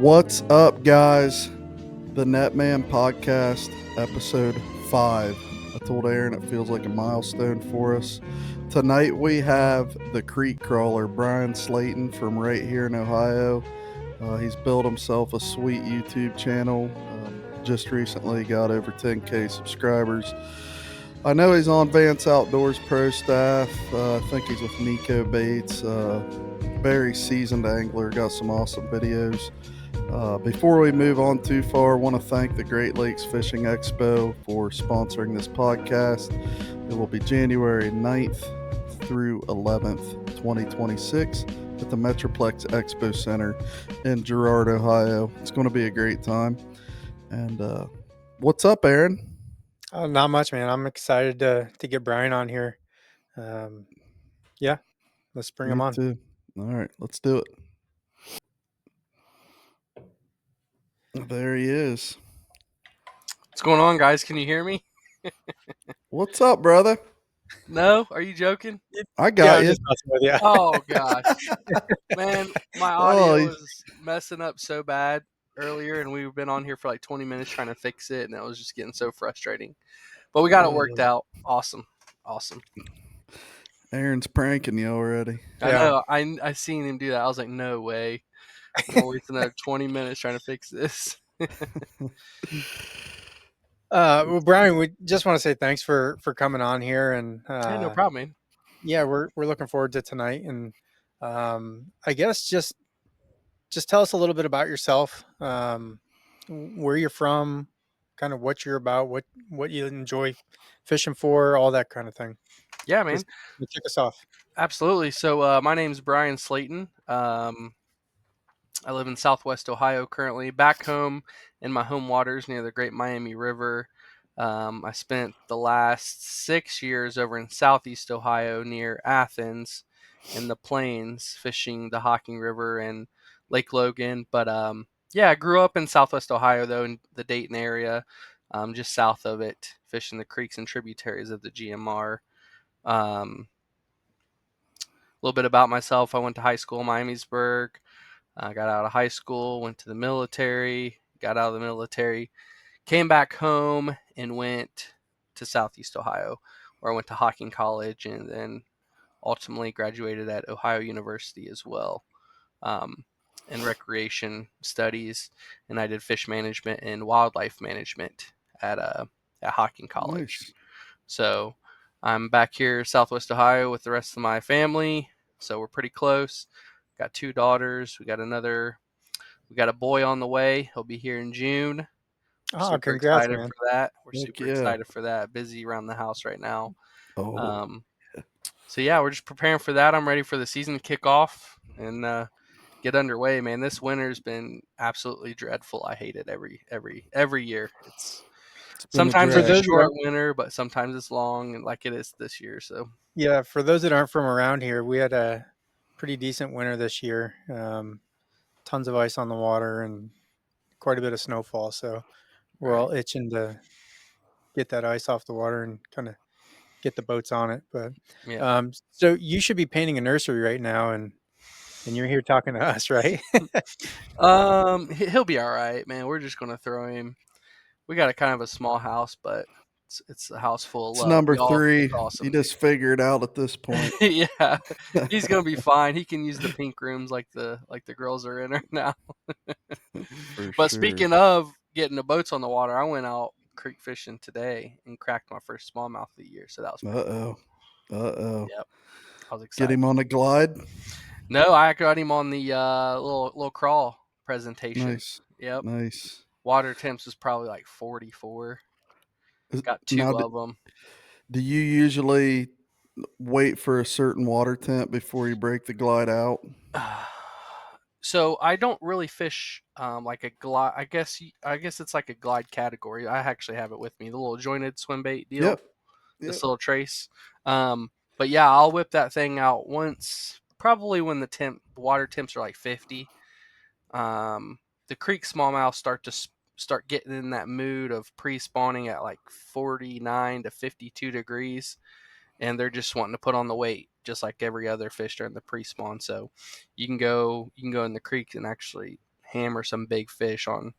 What's up, guys? The Netman Podcast, episode 5. I told Aaron it feels like a milestone for us. Tonight we have the Creek Crawler, Bryan Slaton from right here in Ohio. He's built himself a sweet YouTube channel. Just recently got over 10K subscribers. I know he's on Vance Outdoors Pro staff. I think he's with Nico Bates. Very seasoned angler, got some awesome videos. Before we move on too far, I want to thank the Great Lakes Fishing Expo for sponsoring this podcast. It will be January 9th through 11th, 2026 at the Metroplex Expo Center in Girard, Ohio. It's going to be a great time. And what's up, Aaron? Not much, man. I'm excited to get Bryan on here. Yeah, let's bring him on. Too. All right, let's do it. There he is. What's going on, guys? Can you hear me? What's up, brother? No? Are you joking? I got you. Just messing with you. Oh, gosh. Man, my audio was messing up so bad earlier, and we've been on here for like 20 minutes trying to fix it, and it was just getting so frustrating. But we got it worked out. Awesome. Aaron's pranking you already. I know. I seen him do that. I was like, no way. I'm wasting another 20 minutes trying to fix this. Well, Bryan, we just want to say thanks for coming on here, and Hey, no problem, man. Yeah, we're looking forward to tonight, and I guess just tell us a little bit about yourself, where you're from, kind of what you're about, what you enjoy fishing for, all that kind of thing. Yeah, man. Kick us off. Absolutely. So my name's Bryan Slaton. I live in Southwest Ohio currently. Back home in my home waters near the Great Miami River. I spent the last 6 years over in Southeast Ohio near Athens in the plains fishing the Hocking River and Lake Logan. But I grew up in Southwest Ohio, though, in the Dayton area, just south of it, fishing the creeks and tributaries of the GMR. A little bit about myself. I went to high school in Miamisburg. I got out of high school, went to the military, got out of the military, came back home and went to Southeast Ohio, where I went to Hocking College and then ultimately graduated at Ohio University as well in recreation studies. And I did fish management and wildlife management at Hocking College. Nice. So I'm back here, Southwest Ohio, with the rest of my family. So we're pretty close. Got 2 daughters. We got a boy on the way. He'll be here in June. Oh, super congrats, excited man. for that. We're Heck super yeah. excited for that. Busy around the house right now. Oh. So yeah, we're just preparing for that. I'm ready for the season to kick off and get underway, man. This winter's been absolutely dreadful. I hate it every year. It's sometimes it's a short winter, but sometimes it's long, and like it is this year. So yeah, for those that aren't from around here, we had a pretty decent winter this year. Tons of ice on the water and quite a bit of snowfall. So we're all itching to get that ice off the water and kind of get the boats on it. But so you should be painting a nursery right now, and you're here talking to us, right? He'll be all right, man. We're just gonna throw him. We got a kind of a small house, but it's a house full of love. It's number Y'all, 3. it's awesome. You just figure it out at this point. Yeah, he's gonna be fine. He can use the pink rooms like the girls are in right now. But speaking of getting the boats on the water, I went out creek fishing today and cracked my first smallmouth of the year. So that was pretty cool. Yep, I was excited. Get him on a glide? No, I got him on the little crawl presentation. Nice. Yep. Nice. Water temps was probably like 44. Got 2 of them. Do you usually wait for a certain water temp before you break the glide out? So I don't really fish like a glide. I guess it's like a glide category. I actually have it with me, the little jointed swim bait deal. Yep. This little trace. But yeah, I'll whip that thing out once, probably when the water temps are like 50. The creek smallmouth start getting in that mood of pre-spawning at like 49 to 52 degrees, and they're just wanting to put on the weight just like every other fish during the pre-spawn. So you can go in the creek and actually hammer some big fish on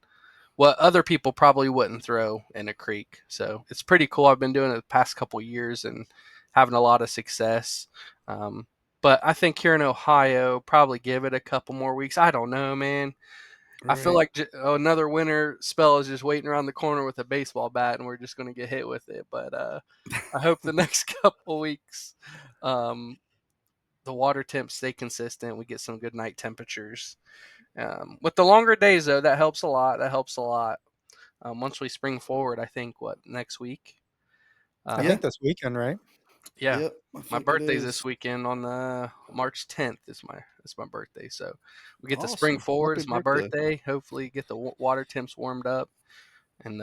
what other people probably wouldn't throw in a creek. So it's pretty cool. I've been doing it the past couple years and having a lot of success. But I think here in Ohio, probably give it a couple more weeks. I don't know, man. I feel Right. like another winter spell is just waiting around the corner with a baseball bat, and we're just going to get hit with it. But I hope the next couple weeks, um, the water temps stay consistent. We get some good night temperatures. With the longer days, though, that helps a lot. That helps a lot. Once we spring forward, I think next week. I Yeah. think this weekend, right? Yeah, Yep. I my think it birthday's is. this weekend on March 10th. Is my birthday, so we get to spring Awesome. forward. Happy It's my birthday. birthday. Hopefully, get the water temps warmed up and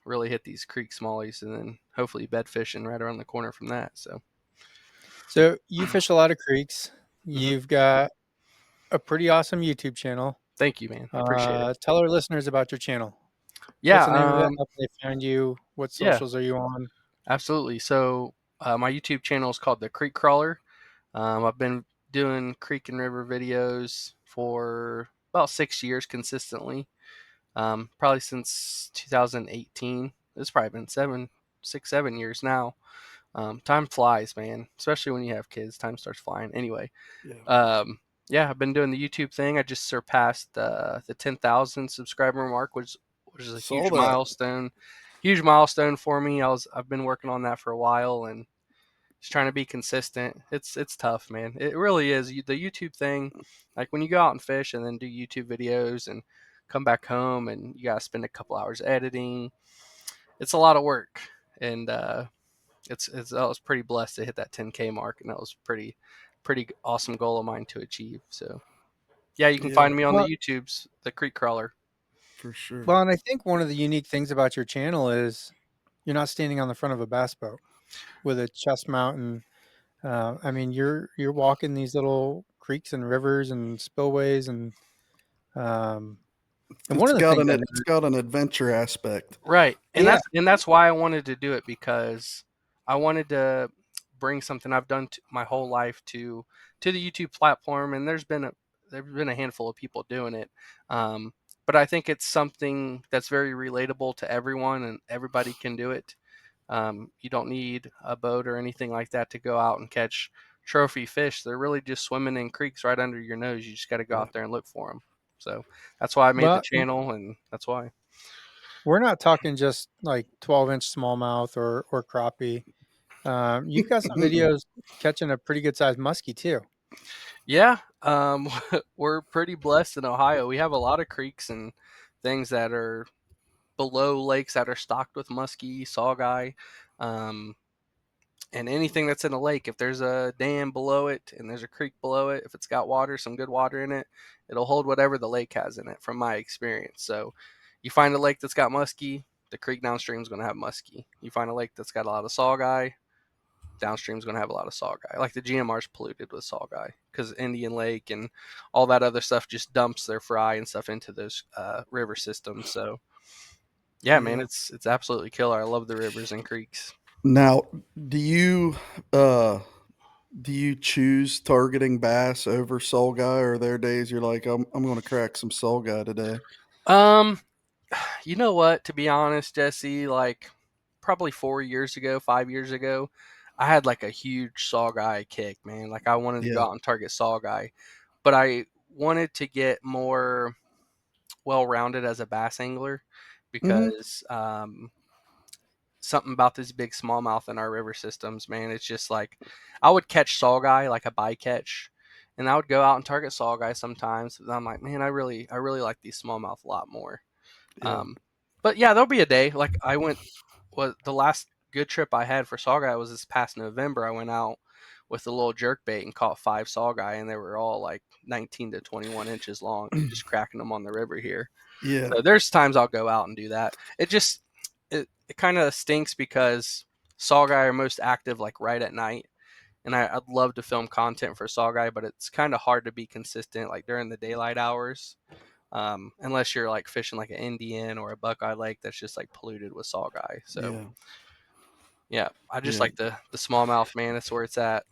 really hit these creek smallies, and then hopefully bed fishing right around the corner from that. So you fish a lot of creeks. Mhm. You've got a pretty awesome YouTube channel. Thank you, man. I appreciate it. Tell our listeners about your channel. What's Yeah, the name of it? How can they find you? What yeah, socials are you on? absolutely. So my YouTube channel is called the Creek Crawler. I've been doing creek and river videos for about 6 years consistently. Probably since 2018. It's probably been 7 years now. Time flies, man. Especially when you have kids, time starts flying. Anyway, Yeah. um, yeah, I've been doing the YouTube thing. I just surpassed the 10,000 subscriber mark, which is a Saw huge that. milestone. Huge milestone for me. I've been working on that for a while and just trying to be consistent. It's tough, man. It really is. The YouTube thing, like when you go out and fish and then do YouTube videos and come back home and you gotta spend a couple hours editing. It's a lot of work, and I was pretty blessed to hit that 10K mark, and that was pretty awesome goal of mine to achieve. So yeah, you can Yeah, find me on the Well, YouTubes, the Creek Crawler. for sure. well, and I think one of the unique things about your channel is you're not standing on the front of a bass boat with a chest mount, and I mean you're walking these little creeks and rivers and spillways, and one It's of the got things an I it's never, got an adventure aspect. Right. And yeah, that's why I wanted to do it, because I wanted to bring something I've done my whole life to the YouTube platform, and there's been a handful of people doing it. Um, but I think it's something that's very relatable to everyone, and everybody can do it. You don't need a boat or anything like that to go out and catch trophy fish. They're really just swimming in creeks right under your nose. You just got to go Yeah. out there and look for them. So that's why I made the well, channel, and that's why. we're not talking just like 12-inch smallmouth or crappie. You've got some videos catching a pretty good sized muskie too. Yeah, we're pretty blessed in Ohio. We have a lot of creeks and things that are below lakes that are stocked with muskie, sawguy, um, and anything that's in a lake. If there's a dam below it and there's a creek below it, if it's got water, some good water in it, it'll hold whatever the lake has in it, from my experience. So, you find a lake that's got muskie, the creek downstream is going to have muskie. You find a lake that's got a lot of sawguy, downstream is going to have a lot of sawguy. Like the GMR is polluted with sawguy because Indian Lake and all that other stuff just dumps their fry and stuff into those river systems. So yeah, man, Yeah. it's absolutely killer. I love the rivers and creeks. Now, do you uh do you choose targeting bass over soul guy, or are there days you're like, I'm going to crack some soul guy today? Um, you know what? To be honest, Jesse, like probably 4 years ago, 5 years ago, I had like a huge sawguy kick, man. Like I wanted to go Yeah. out and target sawguy, but I wanted to get more well rounded as a bass angler Hmm. because something about this big smallmouth in our river systems, man. It's just like I would catch sawguy like a bycatch, and I would go out and target sawguy sometimes. But I'm like, man, I really like these smallmouth a lot more. Yeah. But yeah, there'll be a day like I went. What the last good trip I had for sawguy was this past November. I went out with a little jerk bait and caught 5 sawguy, and they were all like 19 to 21 inches long, just cracking them on the river here. Yeah. So there's times I'll go out and do that. It kind of stinks because sawguy are most active like right at night, and I'd love to film content for sawguy, but it's kind of hard to be consistent like during the daylight hours, unless you're like fishing like an Indian or a Buckeye Lake that's just like polluted with sawguy. So Yeah. yeah, I just Yeah. like the smallmouth, man. That's where it's at.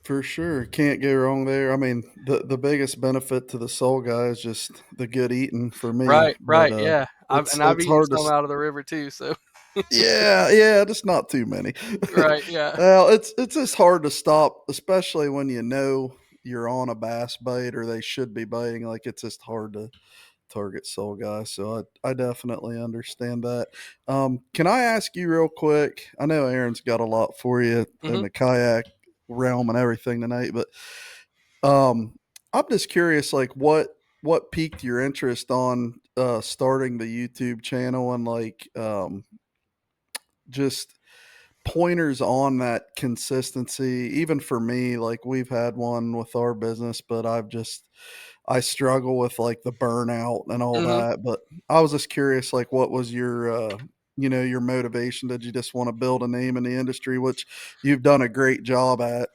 For sure. Can't go wrong there. I mean, the biggest benefit to the soul guy is just the good eating for me. Right, But right, yeah. I've it's eaten hard to some out of the river too. So yeah, just not too many. right, yeah. Well, it's just hard to stop, especially when you know you're on a bass bite or they should be biting. Like it's just hard to target soul guys. So I definitely understand that. Can I ask you real quick? I know Aaron's got a lot for you in Hmm. the kayak realm and everything tonight, but um, I'm just curious, like what piqued your interest on starting the YouTube channel and like just pointers on that consistency. Even for me, like we've had one with our business, but I struggle with like the burnout and all Hmm. that. But I was just curious, like what was your your motivation? Did you just want to build a name in the industry, which you've done a great job at?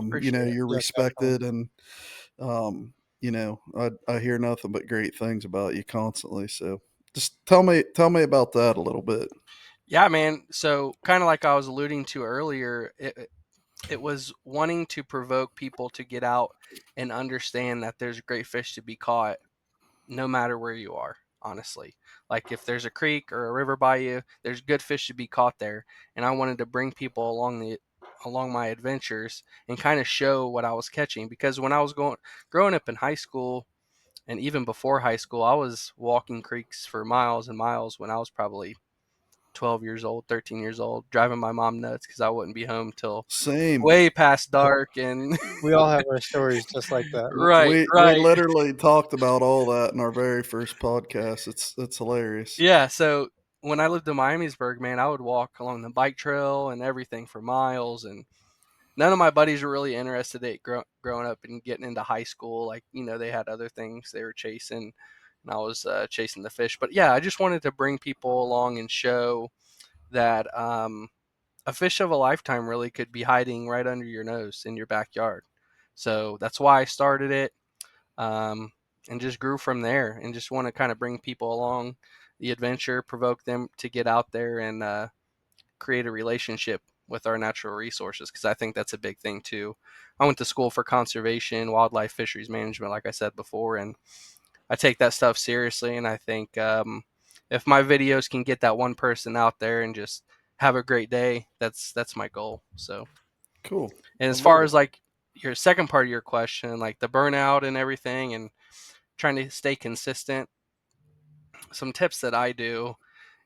Appreciate it. You're Yeah, definitely. respected and I hear nothing but great things about you constantly. So just tell me about that a little bit. Yeah, man. So kind of like I was alluding to earlier, it was wanting to provoke people to get out and understand that there's great fish to be caught no matter where you are, honestly. Like if there's a creek or a river by you, there's good fish to be caught there. And I wanted to bring people along my adventures and kind of show what I was catching because when I was growing up in high school and even before high school, I was walking creeks for miles and miles when I was probably 12 years old, 13 years old, driving my mom nuts because I wouldn't be home till Same. way past dark. And We all have our stories just like that. right, We right. literally talked about all that in our very first podcast. It's hilarious. Yeah. So when I lived in Miamisburg, man, I would walk along the bike trail and everything for miles. And none of my buddies were really interested in growing up and getting into high school. Like, they had other things they were chasing. And I was chasing the fish. But yeah, I just wanted to bring people along and show that a fish of a lifetime really could be hiding right under your nose in your backyard. So that's why I started it, um, and just grew from there. And just want to kind of bring people along the adventure, provoke them to get out there and create a relationship with our natural resources because I think that's a big thing too. I went to school for conservation, wildlife, fisheries management, like I said before, and I take that stuff seriously. And I think if my videos can get that one person out there and just have a great day, that's my goal. So, Cool. and I as far love it. as like your second part of your question, like the burnout and everything, and trying to stay consistent, some tips that I do.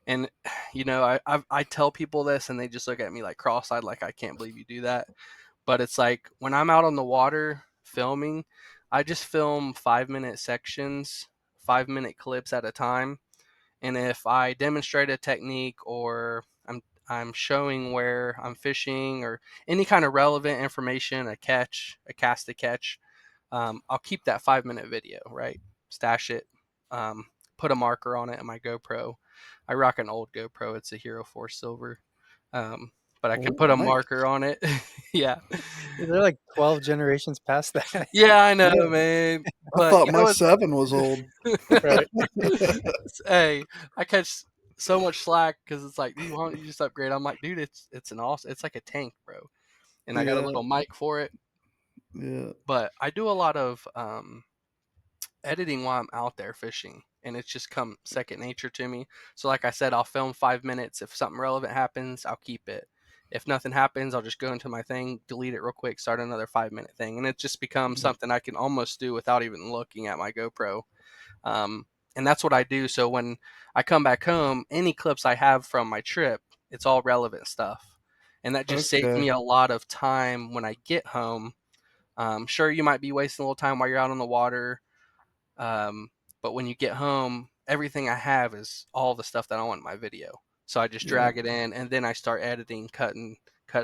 And I tell people this, and they just look at me like cross-eyed, like I can't believe you do that. But it's like when I'm out on the water filming, I just film 5-minute sections, 5-minute clips at a time. And if I demonstrate a technique or I'm showing where I'm fishing or any kind of relevant information, a catch, a cast to catch, I'll keep that 5-minute video, right? Stash it, um, put a marker on it in my GoPro. I rock an old GoPro. It's a Hero 4 Silver. Um, but I Oh, could put a nice. marker on it. Yeah. They're like 12 generations past that. Yeah, I know, Yeah. man. I But thought you my know what? 7 was old. Right. Hey, I catch so much slack because it's like, dude, why don't you just upgrade? I'm like, dude, it's an awesome, it's like a tank, bro. And I got a Yeah, little mic for it. yeah. But I do a lot of editing while I'm out there fishing, and it's just come second nature to me. So, like I said, I'll film 5 minutes. If something relevant happens, I'll keep it. If nothing happens, I'll just go into my thing, delete it real quick, start another 5-minute thing, and it just becomes something I can almost do without even looking at my GoPro. Um, and that's what I do. So when I come back home, any clips I have from my trip, it's all relevant stuff, and that just saves Okay. me a lot of time when I get home. Sure, you might be wasting a little time while you're out on the water, um, but when you get home, everything I have is all the stuff that I want in my video. So I just Yeah. drag it in, and then I start editing, cutting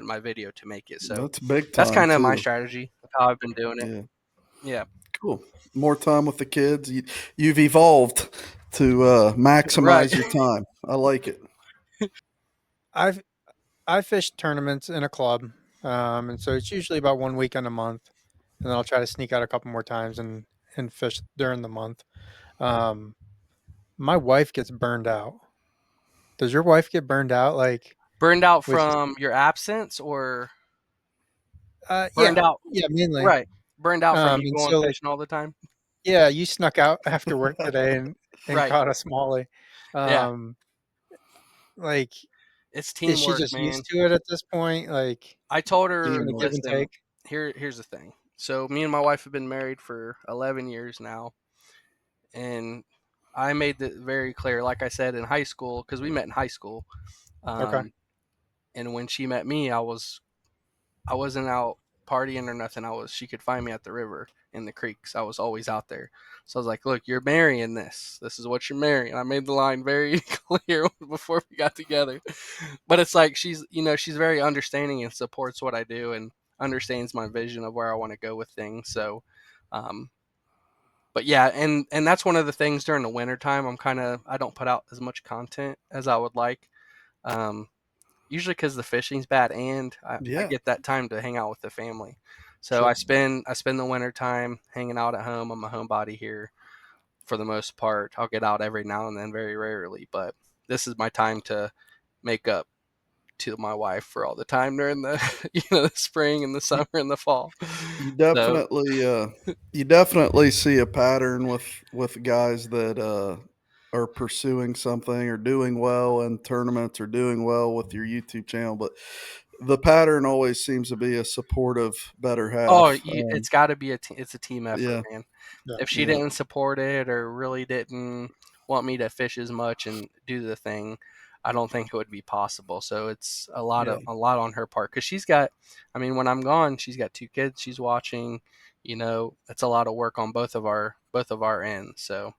my video to make it. So That's big that's time kind of my too. strategy of how I've been doing it. Yeah. Yeah. Cool. More time with the kids. You've evolved to Right. maximize your time. I like it. I've I fish tournaments in a club, and so it's usually about 1 weekend a month, and then I'll try to sneak out a couple more times and fish during the month. Um, my wife gets burned out. Does your wife get burned out? Like Burned out with from your absence, or Burned out. Yeah, mainly. Right. Burned out from you And going so, like, fishing all the time. yeah, you snuck out after work today and Right. caught a smallie. Yeah. Like, It's is she teamwork, just man. used to it at this point? Like, I told her, kind of give Teamwork. and listen, take? here's the thing. So me and my wife have been married for 11 years now, and I made it very clear, like I said in high school, because we met in high school. Okay. And when she met me, I wasn't out partying or nothing. She could find me at the river in the creeks. I was always out there. So I was like, look, you're marrying this. This is what you're marrying. I made the line very clear before we got together. But it's like she's very understanding and supports what I do and understands my vision of where I want to go with things. So um but yeah, and that's one of the things during the winter time. I don't put out as much content as I would like. Um Usually because the fishing's bad, and I Yeah. get that time to hang out with the family. So Sure. I spend the winter time hanging out at home. I'm a homebody here for the most part. I'll get out every now and then, very rarely, but this is my time to make up to my wife for all the time during the the spring and the You, summer and the fall. you So definitely you definitely see a pattern with guys that are pursuing something or doing well in tournaments or doing well with your YouTube channel, but the pattern always seems to be a supportive better half. it's got to be it's a team effort, Yeah, man. Yeah. If she yeah, didn't support it or really didn't want me to fish as much and do the thing, I don't think it would be possible. So it's yeah, a lot on her part because she's got. I mean, when I'm gone, she's got two kids she's watching. It's a lot of work on both of our ends. So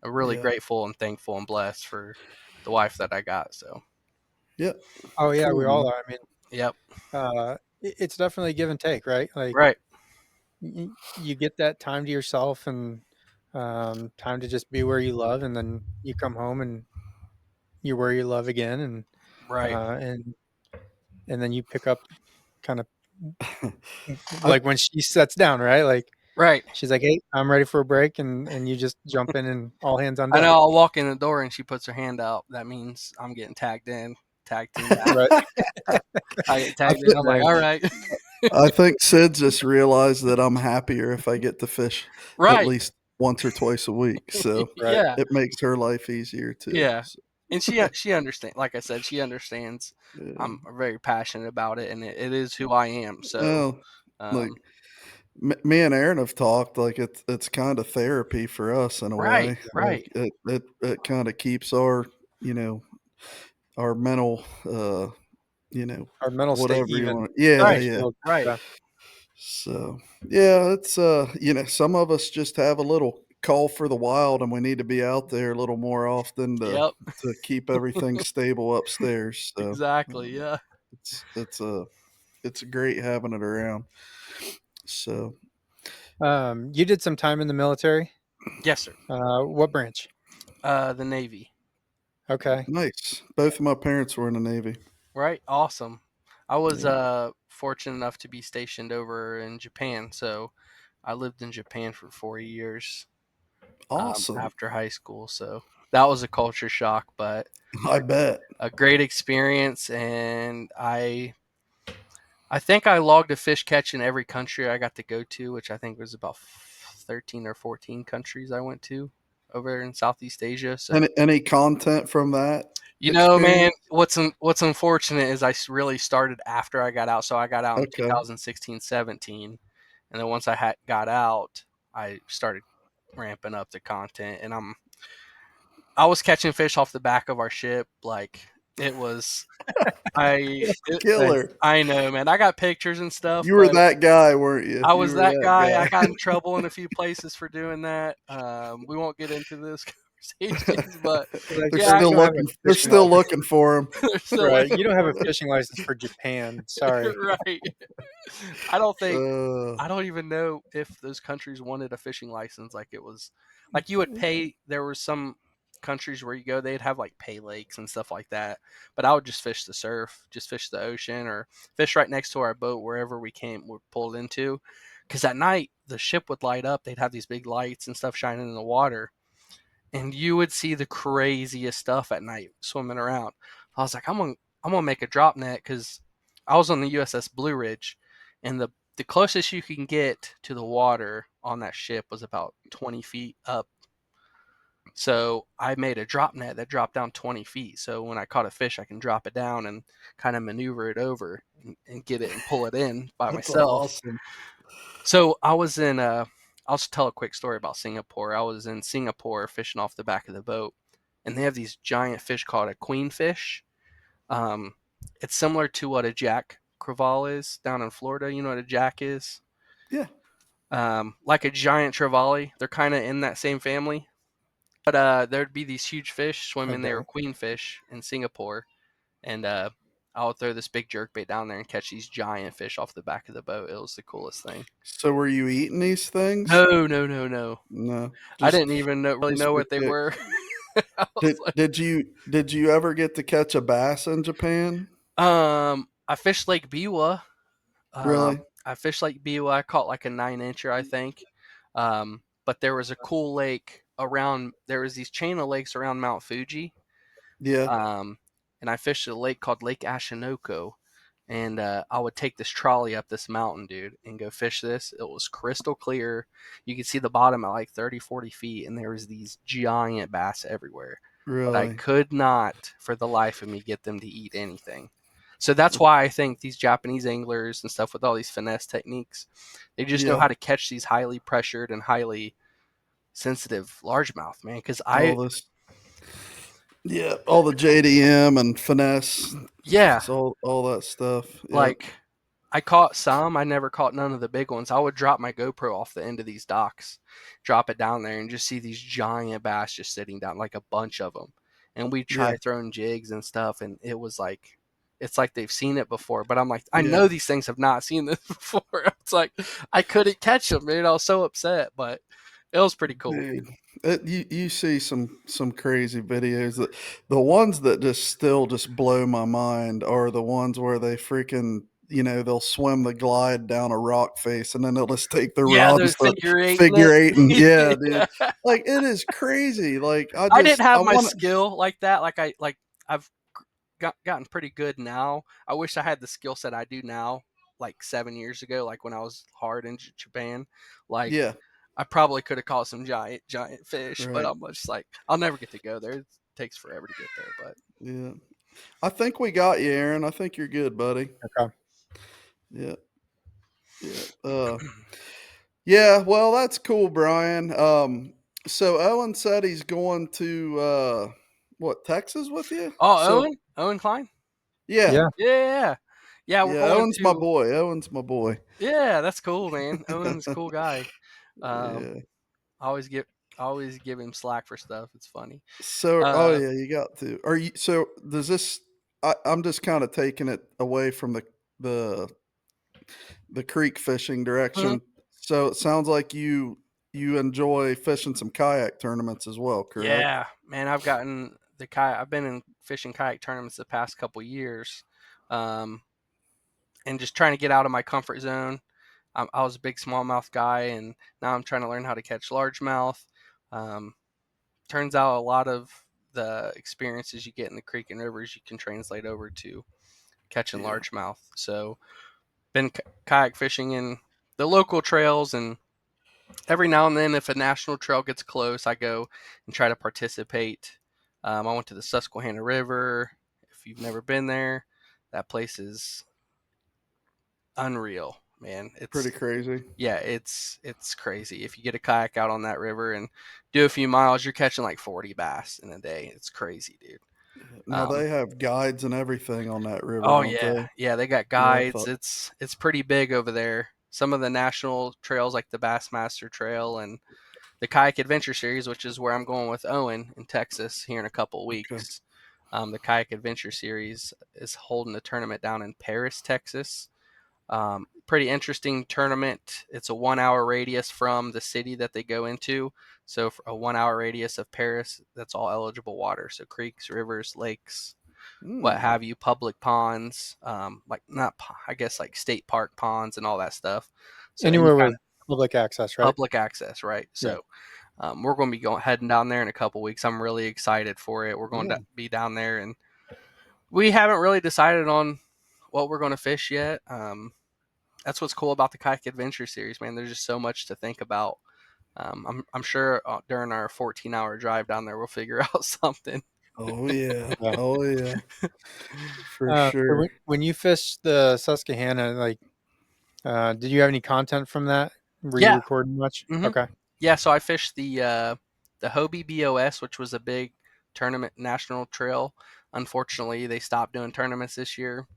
I'm really yeah, grateful and thankful and blessed for the wife that I got. So yeah. Oh yeah, Cool, we all man. are. I mean, yep, it's definitely give and take, right? Like, right, you get that time to yourself and time to just be where you love, and then you come home and you're where you love again, and right, uh, and and then you pick up kind of I, like when she sets down, right? Like right. she's like, "Hey, I'm ready for a break," and you just jump in and all hands on I deck. know I'll walk in the door and she puts her hand out. That means I'm getting tagged in, tag team back. Right. I get I, tagged in. th- I'm like, Nice. all right, I think Sid just realized that I'm happier if I get to fish at right, least once or twice a week. So Right. yeah, it makes her life easier too. yeah. So, And she understands. Like I said, she understands. yeah. I'm very passionate about it, and it is who I am. So, Well, like um, me and Aaron have talked, like it's kind of therapy for us in a right, way. Like right, it kind of keeps our, you know, our mental, you know, Our mental state whatever you even. want. Yeah, right, yeah. right. Yeah. So yeah, it's some of us just have a little call for the wild, and we need to be out there a little more often Yep, to keep everything stable upstairs. So exactly. um, Yeah. it's great having it around. So You did some time in the military. Yes, sir. What branch? The Navy. Okay. nice. Both of my parents were in the Navy. Right. Awesome. I was Yeah. fortunate enough to be stationed over in Japan, so I lived in Japan for 4 years Awesome. after high school. So that was a culture shock, but I bet. a great experience. And I think I logged a fish catch in every country I got to go to, which I think was about 13 or 14 countries I went to over in Southeast Asia. So Any content from that man, experience? what's unfortunate is really started after I got out. So I got out in Okay. 2016, 17, and then once got out, I started ramping up the content, and I was catching fish off the back of our ship, like it was. Nice. Killer. I know, man. I got pictures and stuff, You were but that guy, weren't you? I You was were that that guy. I guy. got in trouble in a few places for doing that. We won't get into this conversations, but Like, They're yeah, you still don't have a looking. They're fishing still license. looking for him. they're still Right. looking You don't have for a fishing license for Japan. Sorry. right. I don't think Uh, I don't even know if those countries wanted a fishing license. Like it was, like you would pay. There were some countries where you go, they'd have like pay lakes and stuff like that. But I would just fish the surf, just fish the ocean, or fish right next to our boat wherever we pulled into. Because at night the ship would light up. They'd have these big lights and stuff shining in the water, and you would see the craziest stuff at night swimming around. I'm gonna make a drop net because I was on the USS Blue Ridge, and the closest you can get to the water on that ship was about 20 feet up. So I made a drop net that dropped down 20 feet. So when I caught a fish, I can drop it down and kind of maneuver it over and get it and pull it in by That's myself. awesome. So I was in, I'll just tell a quick story about Singapore. I was in Singapore fishing off the back of the boat, and they have these giant fish called a queenfish. Um, it's similar to what a jack crevalle is down in Florida. You know what a jack is? Yeah. Like a giant trevally. They're kind of in that same family. But there'd be these huge fish swimming. They were Okay. queenfish in Singapore, and I would throw this big jerkbait down there and catch these giant fish off the back of the boat. It was the coolest thing. So were you eating these things? No, no, no, no. No. I Just didn't even really just know for what they kicks. were. I was Did like, did you ever get to catch a bass in Japan? I fished Lake Biwa. Really? I fished Lake Biwa. I caught like a 9-incher, I think. But there was a cool lake around. There was these chain of lakes around Mount Fuji. Yeah. Um, and I fished a lake called Lake Ashinoko. And I would take this trolley up this mountain, dude, and go fish this. It was crystal clear. You could see the bottom at like 30, 40 feet, and there was these giant bass everywhere. But I Really? could not, for the life of me, get them to eat anything. So that's why I think these Japanese anglers and stuff with all these finesse techniques, they just know Yeah. how to catch these highly pressured and highly sensitive largemouth, man. Because All this. Yeah, all the JDM and finesse, yeah, all that stuff. Yep. like I caught some. I never caught none of the big ones. I would drop my GoPro off the end of these docks, drop it down there, and just see these giant bass just sitting down, like a bunch of them. And we'd Yeah. try throwing jigs and stuff, and it was like, it's like they've seen it before. But I'm like, I Yeah. know these things have not seen this before. It's like I couldn't catch them, man. I was so upset, but it was pretty cool. Dude, you see some crazy videos. That the ones that just still just blow my mind are the ones where they freaking, they'll swim the glide down a rock face and then they'll just take the Yeah, rod and those start figure eight. figure eighting. Yeah, dude. Yeah. Like it is crazy. Like I didn't I have my want skill like that. I've gotten pretty good now. I wish I had the skill set I do now, like 7 years ago, like when I was hard in Japan. Like yeah, I probably could have caught some giant fish, but right. I'm just like I'll never get to go there. It takes forever to get there, but Yeah. I think we got you, Aaron. I think you're good, buddy. Okay. Yeah. Yeah. Yeah, well, that's cool, Brian. So Owen said he's going to what, Texas with you? So Owen Klein, yeah, Yeah. yeah, yeah, we're yeah, going Owen's my to. boy. Owen's my boy. Yeah, that's cool, man. Owen's a cool guy. Um, Yeah. I always give him slack for stuff. It's funny. So, oh Uh, yeah, you got to. Are you? So does this? I'm just kind of taking it away from the the creek fishing mhm. direction. So it sounds like you enjoy fishing some kayak tournaments as well, correct? Yeah, man, I've gotten the kayak. I've been in fishing kayak tournaments the past couple years, um, and just trying to get out of my comfort zone. I was a big smallmouth guy, and now I'm trying to learn how to catch largemouth. Um, Turns out a lot of the experiences you get in the creek and rivers you can translate over to catching Yeah. largemouth. So, been kayak fishing in the local trails, and every now and then, if a national trail gets close, I go and try to participate. I went to the Susquehanna River. If you've never been there, that place is unreal, man. Pretty crazy. It's crazy. If you get a kayak out on that river and do a few miles, you're catching like 40 bass in a day. It's crazy, dude. Now Um, they have guides and everything on that river, oh don't yeah, they? yeah, they got Yeah, I guides. thought. It's pretty big over there. Some of the national trails like the Bassmaster Trail and the Kayak Adventure Series, which is where I'm going with Owen in Texas here in a couple of Okay. weeks. The Kayak Adventure Series is holding a tournament down in Paris, Texas. Pretty interesting tournament. It's a 1 hour radius from the city that they go into. So, for a 1 hour radius of Paris, that's all eligible water. So, creeks, rivers, lakes, what Mm, have you, public ponds, like not, I guess, like state park ponds and all that stuff. So, any Anywhere kind with of public access, right? public access, right? Yeah. So, we're going to be heading down there in a couple weeks. I'm really excited for it. We're going yeah. to be down there, and we haven't really decided on what we're going to fish yet. that's what's cool about the Kayak Adventure series, man. There's just so much to think about. I'm sure during our 14-hour drive down there, we'll figure out something. Oh yeah. Yeah. Oh yeah. For So sure. when you fished the Susquehanna, like, did you have any content from that? Were you Yeah. recording much? hmm Okay. Yeah. So I fished the Hobie BOS, which was a big tournament national trail. Unfortunately, they stopped doing tournaments this year.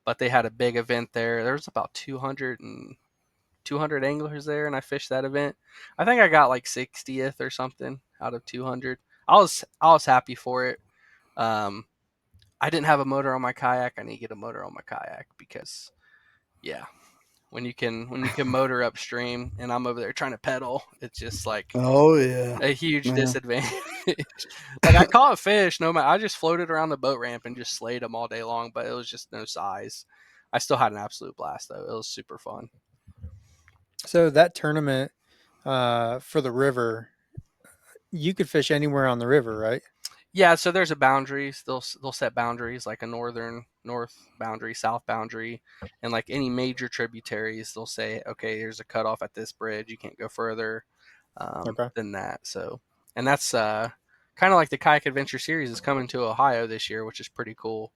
But they had a big event there. There was about 200 anglers there, and I fished that event. I think I got like 60th or something out of 200. I was happy for it. Um, I didn't have a motor on my kayak. I need to get a motor on my kayak because, yeah, when you can motor upstream and I'm over there trying to pedal, it's just like Oh yeah. a huge Yeah. disadvantage. Like I caught a fish, no matter. I just floated around the boat ramp and just slayed them all day long, but it was just no size. I still had an absolute blast though. It was super fun. So that tournament for the river, you could fish anywhere on the river, right? Yeah, so there's a boundaries. They'll set boundaries like a north boundary, south boundary, and like any major tributaries, they'll say, okay, here's a cutoff at this bridge. You can't go further Okay. than that. So, and that's kind of like the Kayak Adventure Series is coming to Ohio this year, which is pretty cool.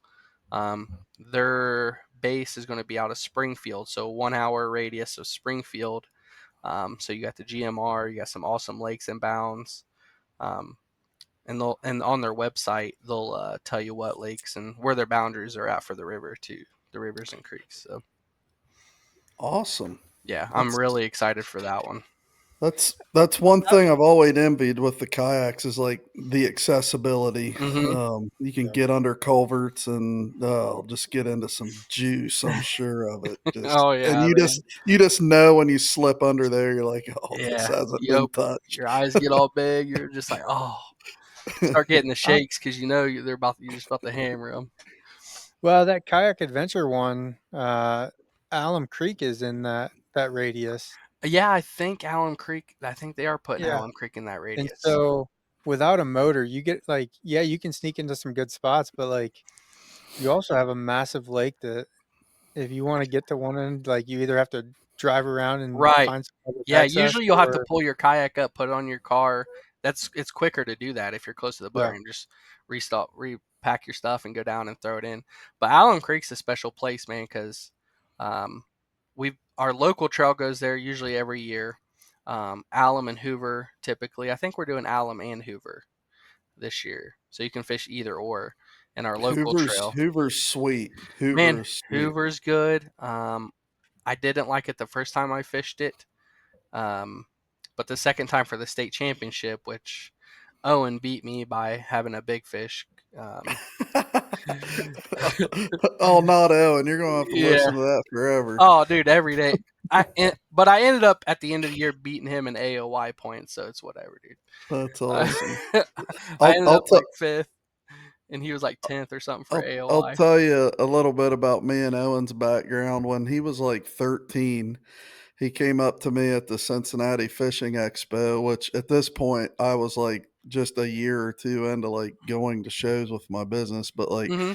Their base is going to be out of Springfield, so 1 hour radius of Springfield. So you got the GMR, you got some awesome lakes and bounds. Um, and on their website they'll tell you what lakes and where their boundaries are at for the river too, the rivers and creeks. So Awesome. yeah, I'm That's really excited for that one. that's one thing I've always envied with the kayaks is like the accessibility. hmm You can Yeah. get under culverts and just get into some juice. I'm sure of it. Oh And yeah, man. you just know when you slip under there, you're like, oh, this Yeah, hasn't you been open touched. your eyes, get all big, you're just like, oh, start getting the I, shakes because you're just about to hammer them. well, that kayak adventure one, Alum Creek is in that radius. Yeah, I think they are putting Yeah. Alum Creek in that And radius. so without a motor, you get like, yeah, you can sneak into some good spots, but like you also have a massive lake that if you want to get to one end, like you either have to drive around and Right. find some other Yeah, access usually you'll have to or pull your kayak up, put it on your car. It's quicker to do that if you're close to the boat yeah. and just repack your stuff and go down and throw it in. But Allen Creek's a special place, man, because um, our local trail goes there usually every year. Alum and Hoover typically. I think we're doing Alum and Hoover this year, so you can fish either or in our local trail. Hoover's sweet. Man, Hoover's sweet. Hoover's good. I didn't like it the first time I fished it. Um, but the second time for the state championship, which Owen beat me by having a big fish. Oh, not Owen. You're gonna have to Yeah. listen to that forever. Oh, dude, every day. But I ended up at the end of the year beating him in AOY points, so it's whatever, dude. That's Uh, awesome. I I'll ended I'll up tell like fifth, and he was like 10th or something for I'll AOY. tell you a little bit about me and Owen's background. When he was like 13, he came up to me at the Cincinnati Fishing Expo, which at this point I was like just a year or two into like going to shows with my business, but like hmm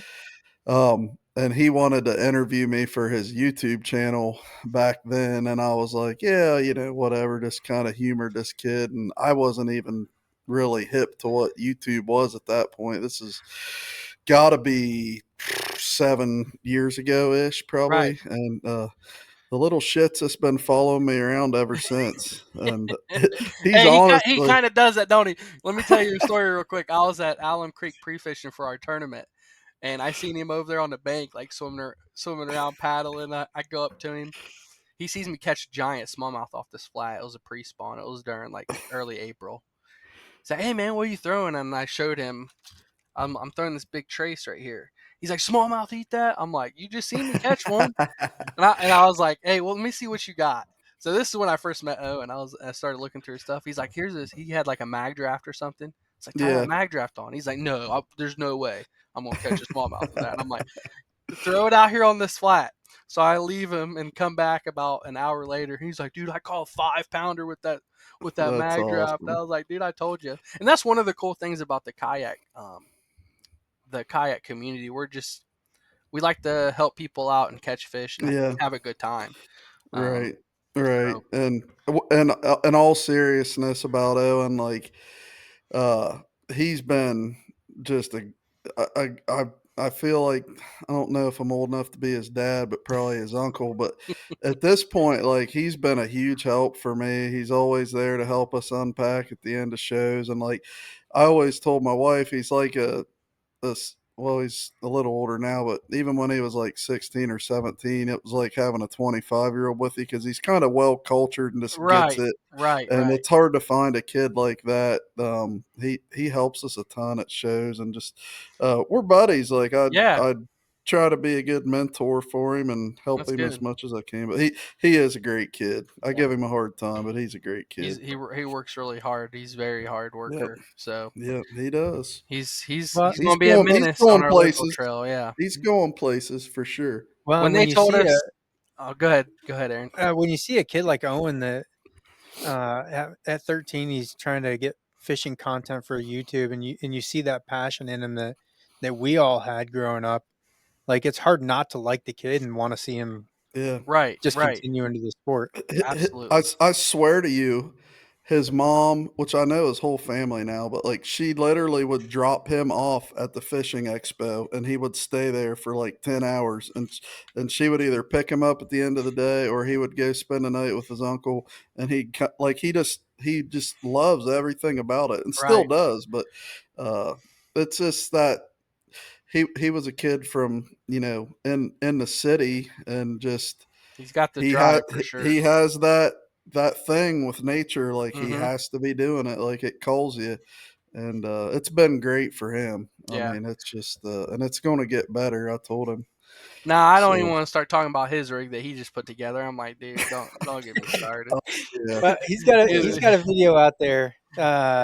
and he wanted to interview me for his YouTube channel back then. And I was like, yeah, whatever, just kind of humored this kid. And I wasn't even really hip to what YouTube was at that point. This is got to be 7 years ago ish, Right. probably. And, the little shit's just been following me around ever since. And he's Hey, he honestly, kind of does that, don't he? Let me tell you a story real quick. I was at Allen Creek pre-fishing for our tournament, and I seen him over there on the bank, like swimming around, paddling. I go up to him. He sees me catch a giant smallmouth off this flat. It was a pre-spawn. It was during like early April. He's like, "Hey man, what are you throwing?" And I showed him. I'm throwing this big trace right here. He's like, "Smallmouth eat that?" I'm like, "You just seen me catch one." And I was like, "Hey, well, let me see what you got." So this is when I first met O, and I started looking through his stuff. He's like, "Here's this." He had like a mag draft or something. It's like, tie that yeah, mag draft on. He's like, "No, there's no way I'm gonna catch a smallmouth with that." And I'm like, "Throw it out here on this flat." So I leave him and come back about an hour later. He's like, "Dude, I caught a 5 pounder with that that's mag draft." I awesome. was like, "Dude, I told you." And that's one of the cool things about the kayak community. we like to help people out and catch fish and Yeah. have a good time. Right. Right. So And in all seriousness about Owen, like uh he's been just a I feel like I don't know if I'm old enough to be his dad, but probably his uncle. But at this point, like he's been a huge help for me. He's always there to help us unpack at the end of shows. And like I always told my wife, he's like this well, he's a little older now, but even when he was like 16 or 17, it was like having a 25-year-old with you because he's kind of well cultured and just gets right, it. right, And right. it's hard to find a kid like that. He helps us a ton at shows and just we're buddies. Like Yeah, I'd try to be a good mentor for him and help that's him as good. much as I can. But he is a great kid. I Yeah. give him a hard time, but he's a great He's kid. he works really hard. He's a very hard Yep. worker. So Yep. He does. Well, he's going to be a He's menace on going our local places. trail. Yeah. He's going places for sure. well, When and when they you told see us, oh, go ahead, Aaron. when you see a kid like Owen that at 13 he's trying to get fishing content for YouTube, and you see that passion in him that we all had growing up. Like it's hard not to like the kid and want to see him Yeah. Right, just right, continue into the sport. absolutely. I swear to you, his mom, which I know his whole family now, but like she literally would drop him off at the fishing expo and he would stay there for like 10 hours and she would either pick him up at the end of the day or he would go spend the night with his uncle and like he just loves everything about it and still Right. does, but uh it's just that he was a kid from, in the city and just He's got the he had drive for sure. he has that thing with nature, like he Mhm. has to be doing it, like it calls you, and it's been great for him. I Yeah. mean, it's just and it's going to get better. I told him Nah, I don't even so. want to start talking about his rig that he just put together. I'm like, dude, don't get me started. Oh, yeah, But he's got a video out there.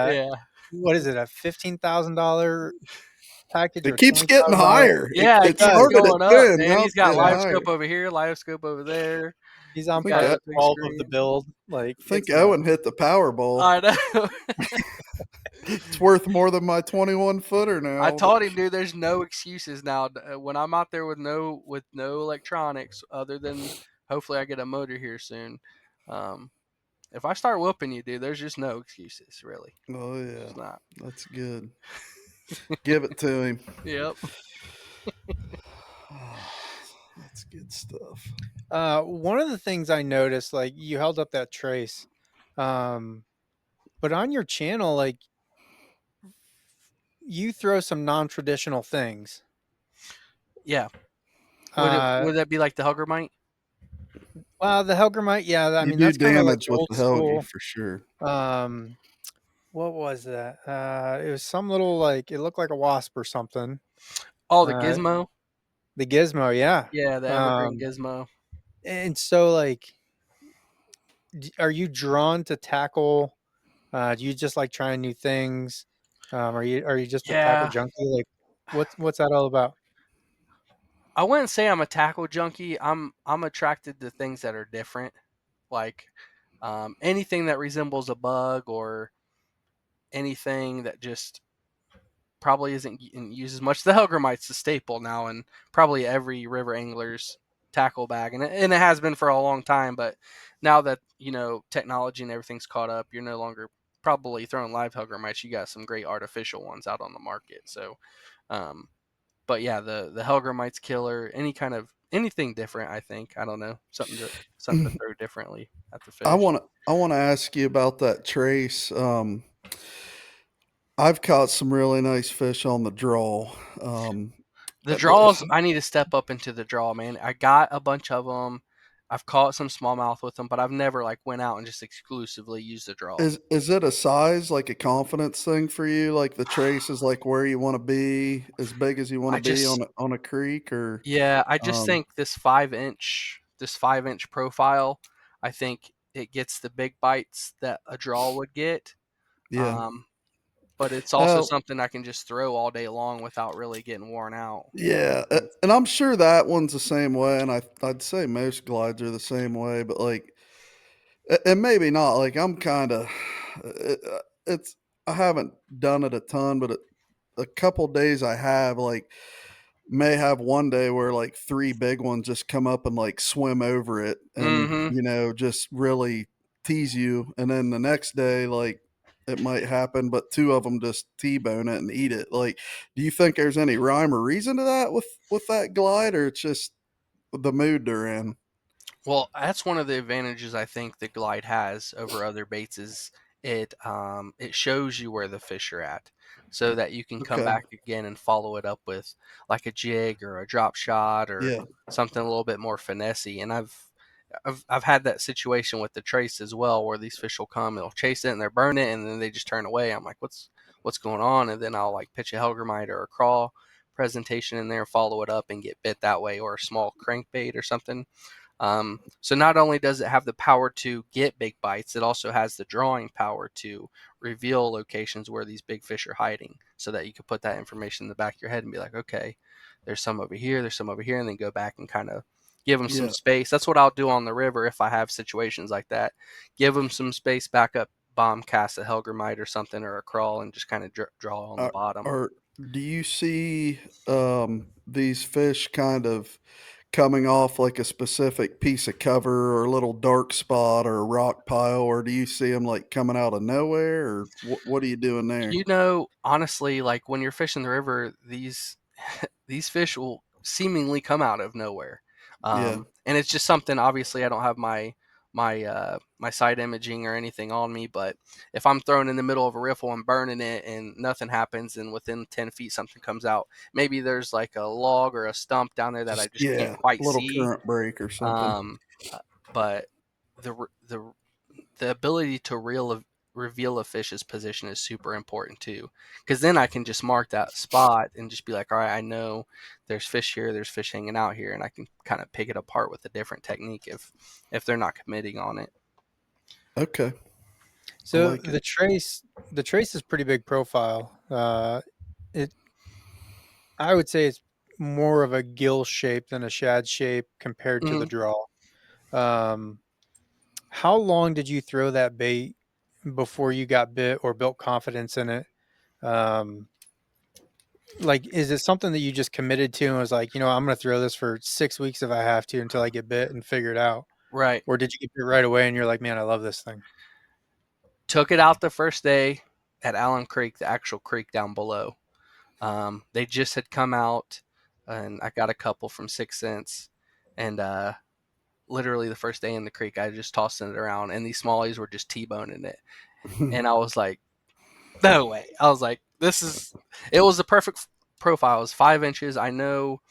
Yeah. What is it? A $15,000 package or it keeps getting $20,000? higher. Yeah, it It keeps started at going up, 10, man. now He's it's got getting Yeah, live higher. scope over here, live scope over there. he's I on think Got probably his I, big 12 of the screen. build. Like think it's nuts. Owen hit the Powerball. I know. It's worth more than my 21 footer I now. told him, dude, there's no excuses now. When I'm out there with no electronics other than hopefully I get a motor here soon. Um, if I start whooping you, dude, there's just no excuses, really. Oh yeah, It's not. that's good. Give it to him. Yep. That's good stuff. One of the things I noticed, like you held up that trace, um, but on your channel, like you throw some non-traditional things. Yeah. Uh, Would that be like the Huggermite? well, the Helgramite, yeah, I You mean do that's kind of like damage with old the Helgi school. for sure. Um, what was that? It was some little like it looked like a wasp or something. Oh, the Uh, Gizmo. the gizmo, yeah. Yeah, the evergreen Gizmo. And so like, are you drawn to tackle? Do you just like trying new things? Are you just a tackle Yeah. junkie? Like, what's that all about? I wouldn't say I'm a tackle junkie. I'm attracted to things that are different, like anything that resembles a bug or anything that just probably isn't used as much. The Helgramite's the staple now, and probably every river angler's tackle bag, and it has been for a long time. But now that technology and everything's caught up, you're no longer probably throwing live Helgramites. You got some great artificial ones out on the market. So, um, but yeah, the Helgramite's killer. Anything different, I think. I don't know, something to throw differently at the I fish. want to I want to ask you about that trace. I've caught some really nice fish on the draw. The But draws, I need to step up into the draw, man. I got a bunch of them. I've caught some smallmouth with them, but I've never like went out and just exclusively used the draw. is it a size, like a confidence thing for you? Like the trace is like where you want to be, as big as you want I to be just on a creek, or Yeah, I just um, think this 5-inch profile, I think it gets the big bites that a draw would get. yeah. Um, but it's also Oh, something I can just throw all day long without really getting worn out. yeah, and I'm sure that one's the same way, and I'd say most glides are the same way, but like, and maybe not. Like I'm kind of, it's I haven't done it a ton, but a couple days I have. Like may have one day where like 3 big ones just come up and like swim over it and, Mm-hmm. just really tease you. And then the next day, like it might happen, but 2 of them just T-bone it and eat it. Like, do you think there's any rhyme or reason to that with that glide, or it's just the mood they're in? Well, that's one of the advantages I think the glide has over other baits is it shows you where the fish are at, so that you can come Okay. back again and follow it up with like a jig or a drop shot or Yeah. something a little bit more finessey. And I've had that situation with the trace as well, where these fish will come, they'll chase it and they're burning it, and then they just turn away. I'm like, what's going on? And then I'll like pitch a Helgermite or a crawl presentation in there, follow it up, and get bit that way, or a small crankbait or something. So not only does it have the power to get big bites, it also has the drawing power to reveal locations where these big fish are hiding, so that you can put that information in the back of your head and be like, okay, there's some over here, there's some over here, and then go back and kind of give them some Yeah. space. That's what I'll do on the river if I have situations like that. Give them some space, back up, bomb cast a Helgermite or something, or a crawl, and just kind of draw on the Are, bottom. are do you see these fish kind of coming off like a specific piece of cover or a little dark spot or a rock pile, or do you see them like coming out of nowhere, or what are you doing there? Honestly, like when you're fishing the river, these fish will seemingly come out of nowhere, Yeah. and it's just something. Obviously, I don't have my side imaging or anything on me, but if I'm thrown in the middle of a riffle and burning it and nothing happens, and within 10 feet something comes out, maybe there's like a log or a stump down there that I Just just can't yeah, quite little see. current break or something. Um, but the the ability to reveal a fish's position is super important too, because then I can just mark that spot and just be like, all right, I know there's fish here, there's fish hanging out here, and I can kind of pick it apart with a different technique if they're not committing on it. Okay. I So like it. the trace is pretty big profile. It I would say it's more of a gill shape than a shad shape compared to the Hmm. draw. Um, how long did you throw that bait before you got bit or built confidence in it? Um, like, is it something that you just committed to and was like, I'm going to throw this for 6 weeks if I have to until I get bit and figure it out? Right. Or did you get bit right away and you're like, man, I love this thing? Took it out the first day at Allen Creek, the actual creek down below. They just had come out, and I got a couple from 6 cents, and literally the first day in the creek, I just tossing it around, and these smallies were just T-boning it, and I was like, no way. I was like, it was the perfect profile. It was 5 inches. I know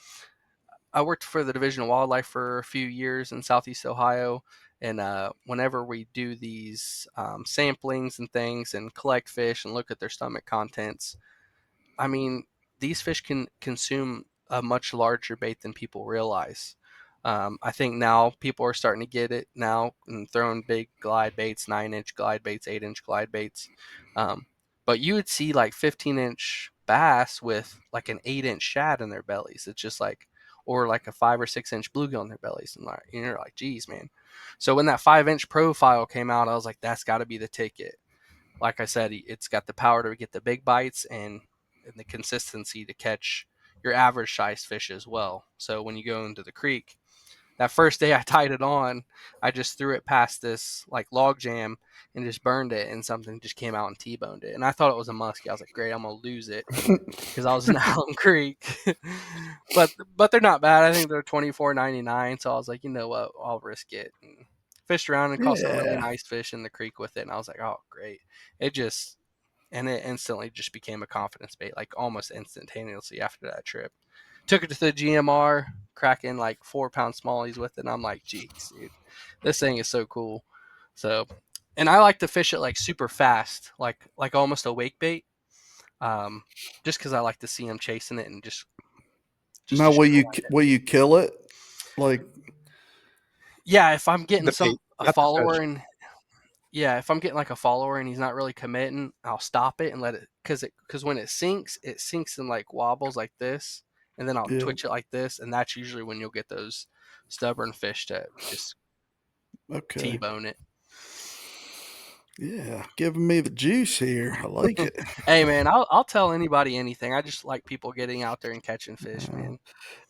I worked for the Division of Wildlife for a few years in Southeast Ohio. And whenever we do these samplings and things and collect fish and look at their stomach contents, I mean, these fish can consume a much larger bait than people realize. I think now people are starting to get it now and throwing big glide baits, 9-inch glide baits, 8-inch glide baits. Um, but you would see like 15-inch bass with like an 8-inch shad in their bellies. It's just like, or like a 5 or 6-inch bluegill in their bellies. And like, you're like, geez, man. So when that 5-inch profile came out, I was like, that's got to be the ticket. Like I said, it's got the power to get the big bites and the consistency to catch your average size fish as well. So when you go into the creek, that first day I tied it on, I just threw it past this like log jam and just burned it, and something just came out and T-boned it. And I thought it was a muskie. I was like, great, I'm gonna lose it because I was in Allen Creek. but they're not bad. I think they're $24.99. So I was like, you know what, I'll risk it. And fished around and caught some really Yeah. nice fish in the creek with it. And I was like, oh great. It just and it instantly just became a confidence bait, like almost instantaneously after that trip. Took it to the GMR, cracking like 4 pound smallies with it. And I'm like, geez, dude, this thing is so cool. So, and I like to fish it like super fast, like almost a wake bait, um, just because I like to see them chasing it and just Now, to show them. will you kill it? Like, Yeah, if I'm getting The bait, a not the follower fish. and yeah, if I'm getting like a follower and he's not really committing, I'll stop it and let it because when it sinks and like wobbles like this, and then I'll yeah. twitch it like this, and that's usually when you'll get those stubborn fish to just Okay. T-bone it. Yeah, giving me the juice here. I like it. Hey man, I'll tell anybody anything. I just like people getting out there and catching fish, man.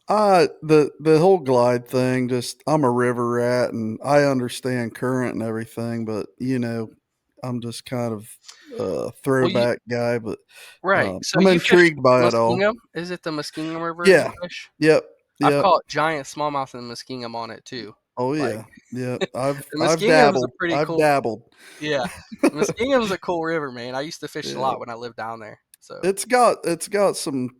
The whole glide thing, just I'm a river rat and I understand current and everything, but I'm just kind of a Well, you throwback guy, but right. So I'm you fish intrigued by it all. Muskingum? Is it the Muskingum River you Yeah. fish? Yep. I've Yep. caught giant smallmouth and Muskingum on it too. Oh Like yeah. Yep. I've the I've Muskingum's a dabbled. pretty I've cool. dabbled. Yeah, Muskingum's a cool river, man. I used to fish a Yeah. lot when I lived down there. So It's got some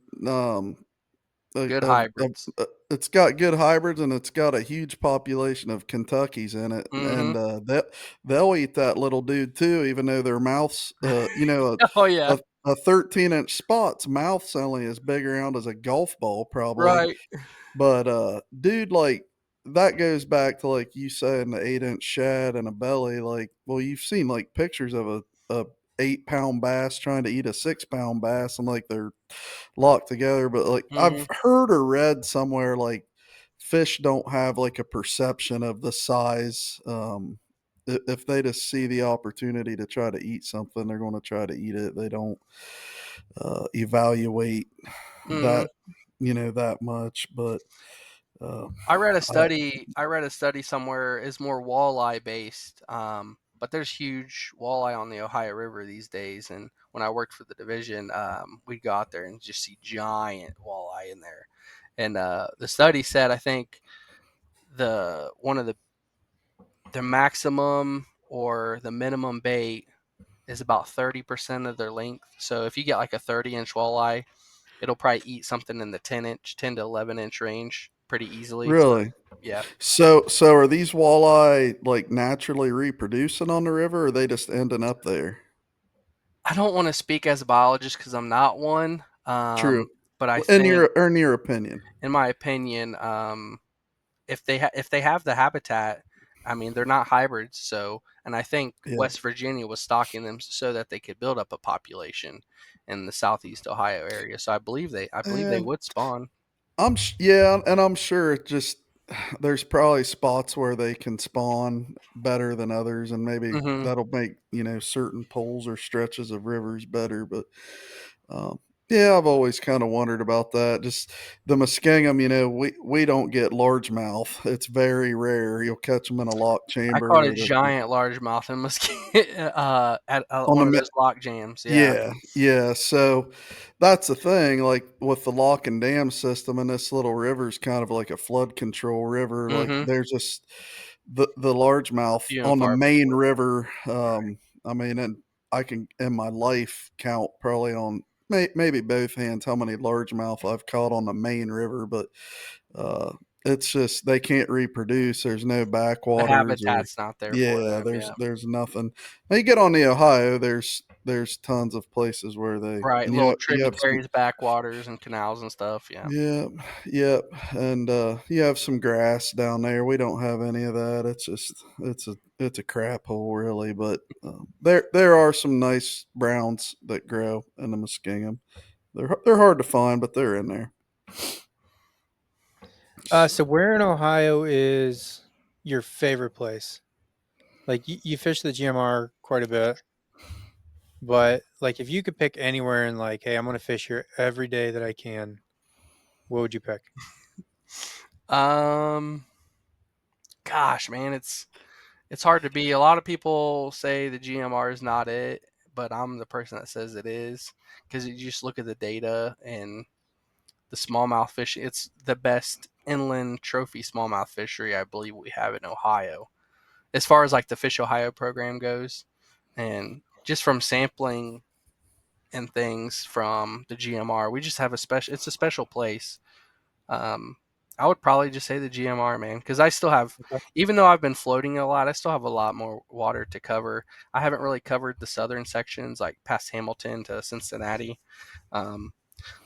good of hybrids. it's got good hybrids and it's got a huge population of Kentuckys in it, Mm-hmm. and they'll eat that little dude too, even though their mouths, Oh yeah, a 13-inch spot's mouth's only as big around as a golf ball probably, right. but dude, like that goes back to like you saying the 8-inch shad and a belly, like well you've seen like pictures of a 8-pound bass trying to eat a 6-pound bass and like they're locked together, but like I've Mm-hmm. heard or read somewhere like fish don't have like a perception of the size. If they just see the opportunity to try to eat something, they're going to try to eat it. They don't evaluate Mm-hmm. that that much. But uh, I read a I, study. I read a study somewhere is more walleye based. But there's huge walleye on the Ohio River these days. And when I worked for the division, we'd go out there and just see giant walleye in there. And the study said, I think the one of the maximum or the minimum bait is about 30% of their length. So if you get like a 30-inch walleye, it'll probably eat something in the 10 to 11-inch range pretty easily. So really. yeah. So are these walleye like naturally reproducing on the river, or are they just ending up there? I don't want to speak as a biologist because I'm not one. True. But I Well, in think, your opinion. in my opinion, if they have the habitat, I mean, they're not hybrids. So, and I think Yeah. West Virginia was stocking them so that they could build up a population in the Southeast Ohio area. So I believe they And would spawn. yeah, and I'm sure it just there's probably spots where they can spawn better than others, and maybe Hmm. that'll make certain pools or stretches of rivers better. But um, yeah, I've always kind of wondered about that. Just the muskingum, we don't get largemouth. It's very rare. You'll catch them in a lock I caught a chamber or giant largemouth in Muscat at on one of the those lock jams. Yeah. Yeah, yeah. So that's the thing. Like with the lock and dam system, and this little river is kind of like a flood control river. Like Hmm. there's just the largemouth Few and on the far main between. river. I mean, and I can in my life count probably on maybe both hands how many largemouth I've caught on the main river, but uh, it's just they can't reproduce. There's no The backwaters or habitat's not there for yeah, them. Yeah. there's nothing. Now you get on the Ohio, there's tons of places where they Right. and Little you have some tributaries, backwaters, and canals and stuff. Yeah. yeah, yep, and you have some grass down there. We don't have any of that. It's just it's a crap hole really, but there are some nice browns that grow in the Muskingum. They're hard to find, but they're in there. So where in Ohio is your favorite place? Like you fish the GMR quite a bit, but like if you could pick anywhere and like, hey, I'm gonna fish here every day that I can, what would you pick? Um. Gosh, man, it's hard to be. A lot of people say the GMR is not it, but I'm the person that says it is because you just look at the data and the smallmouth fishing. It's the best inland trophy smallmouth fishery I believe we have in Ohio, as far as like the Fish Ohio program goes, and just from sampling and things from the GMR, we just have a special. It's a special place. Um, I would probably just say the GMR, man, because I still have, Okay. even though I've been floating a lot, I still have a lot more water to cover. I haven't really covered the southern sections, like past Hamilton to Cincinnati. Um,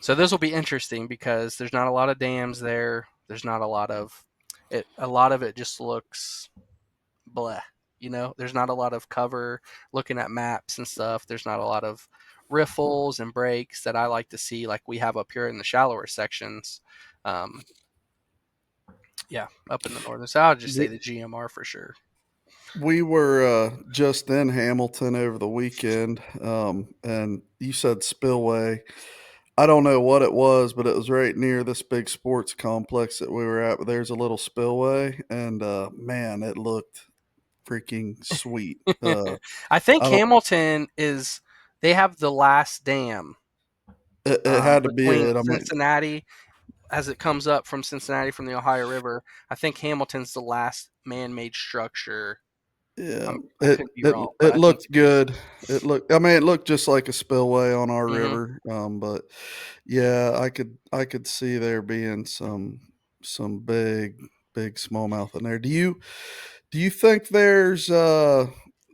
so this will be interesting because there's not a lot of dams there. There's not a lot of it. A lot of it just looks bleh. There's not a lot of cover. Looking at maps and stuff, there's not a lot of riffles and breaks that I like to see, like we have up here in the shallower sections. Um, yeah, up in the northern. So I'll just say The, the GMR for sure. We were just in Hamilton over the weekend, and you said Spillway. I don't know what it was, but it was right near this big sports complex that we were at. But there's a little spillway, and man, it looked freaking sweet. I think I don't. Hamilton is they have the last dam It had to be between it. I mean, Cincinnati as it comes up from Cincinnati from the Ohio River. I think Hamilton's the last man-made structure. yeah, I it could be it wrong, but it I think looked so too. good. It looked. I mean, it looked just like a spillway on our Hmm. river. But yeah, I could see there being some big smallmouth in there. Do you think there's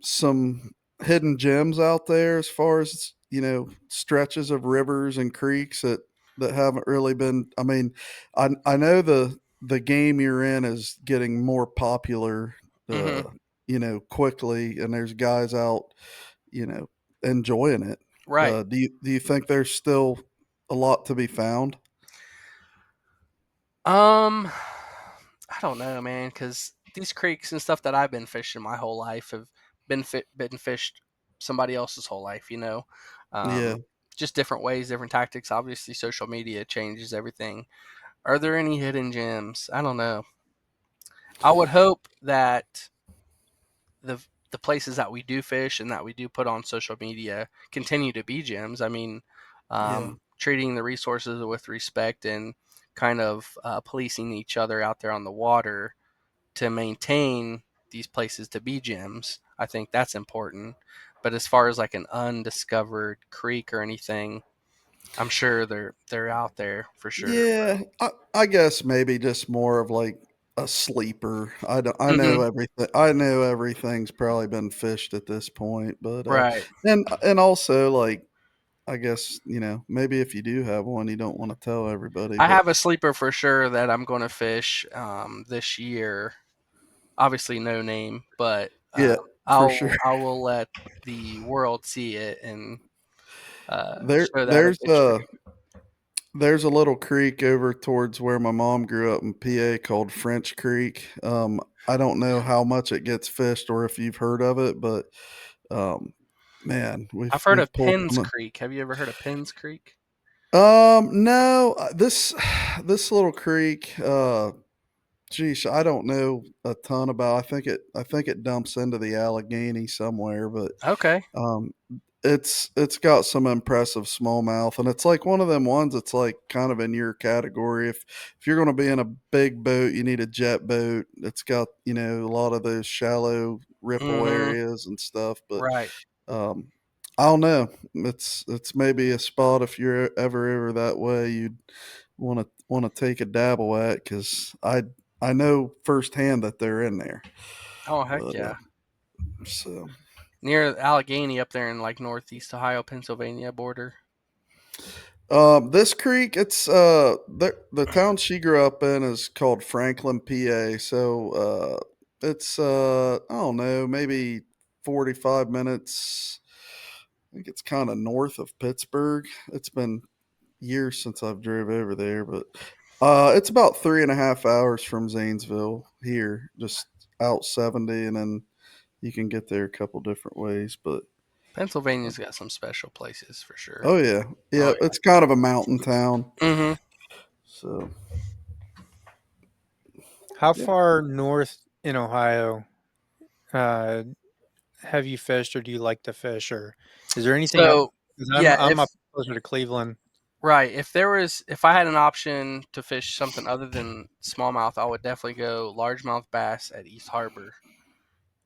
some hidden gems out there as far as stretches of rivers and creeks that haven't really been? I mean, I know the game you're in is getting more popular, Hmm. uh, quickly, and there's guys out, you know, enjoying it. Right. Do you think there's still a lot to be found? Um, I don't know, man, because these creeks and stuff that I've been fishing my whole life have been fished somebody else's whole life. Yeah, Um, just different ways, different tactics. Obviously, social media changes everything. Are there any hidden gems? I don't know. I would hope that the the places that we do fish and that we do put on social media continue to be gems. I mean, yeah, treating the resources with respect and kind of policing each other out there on the water to maintain these places to be gems. I think that's important. But as far as like an undiscovered creek or anything, I'm sure they're out there for sure. yeah. I guess maybe just more of like a sleeper. I don't, I Hmm. know everything. I know everything's probably been fished at this point, but Right. and also like I guess maybe if you do have one, you don't want to tell everybody, I but have a sleeper for sure that I'm going to fish this year. Obviously, no name, but yeah, for I sure. will let the world see it and There show that if there's it's a true. there's a little creek over towards where my mom grew up in PA called French Creek. I don't know how much it gets fished or if you've heard of it, but um, man, I've we've heard we've of pulled Penns some. Creek. Have you ever heard of Penns Creek? No, this little creek. Geez, I don't know a ton about. I think it dumps into the Allegheny somewhere, but Okay. um, it's got some impressive smallmouth, and it's like one of them ones that's like kind of in your category. If you're going to be in a big boat, you need a jet boat. It's got a lot of those shallow ripple Hmm. areas and stuff, but Right. um, I don't know. It's maybe a spot if you're ever that way you'd want to take a dabble at because I know firsthand that they're in there. Oh heck But yeah. so Near Allegheny up there in like northeast Ohio, Pennsylvania border. this creek, it's the town she grew up in is called Franklin, PA. So it's I don't know, maybe 45 minutes. I think it's kind of north of Pittsburgh. It's been years since I've drove over there, but it's about 3.5 hours from Zanesville here, just out 70, and then you can get there a couple different ways. But Pennsylvania's got some special places for sure. oh yeah, yeah, Oh it's kind of a mountain town. yeah. Hmm. So How yeah, far north in Ohio uh, have you fished, or do you like to fish, or is there anything up? So 'Cause yeah, I'm up closer to Cleveland. right. If I had an option to fish something other than smallmouth, I would definitely go largemouth bass at East Harbor,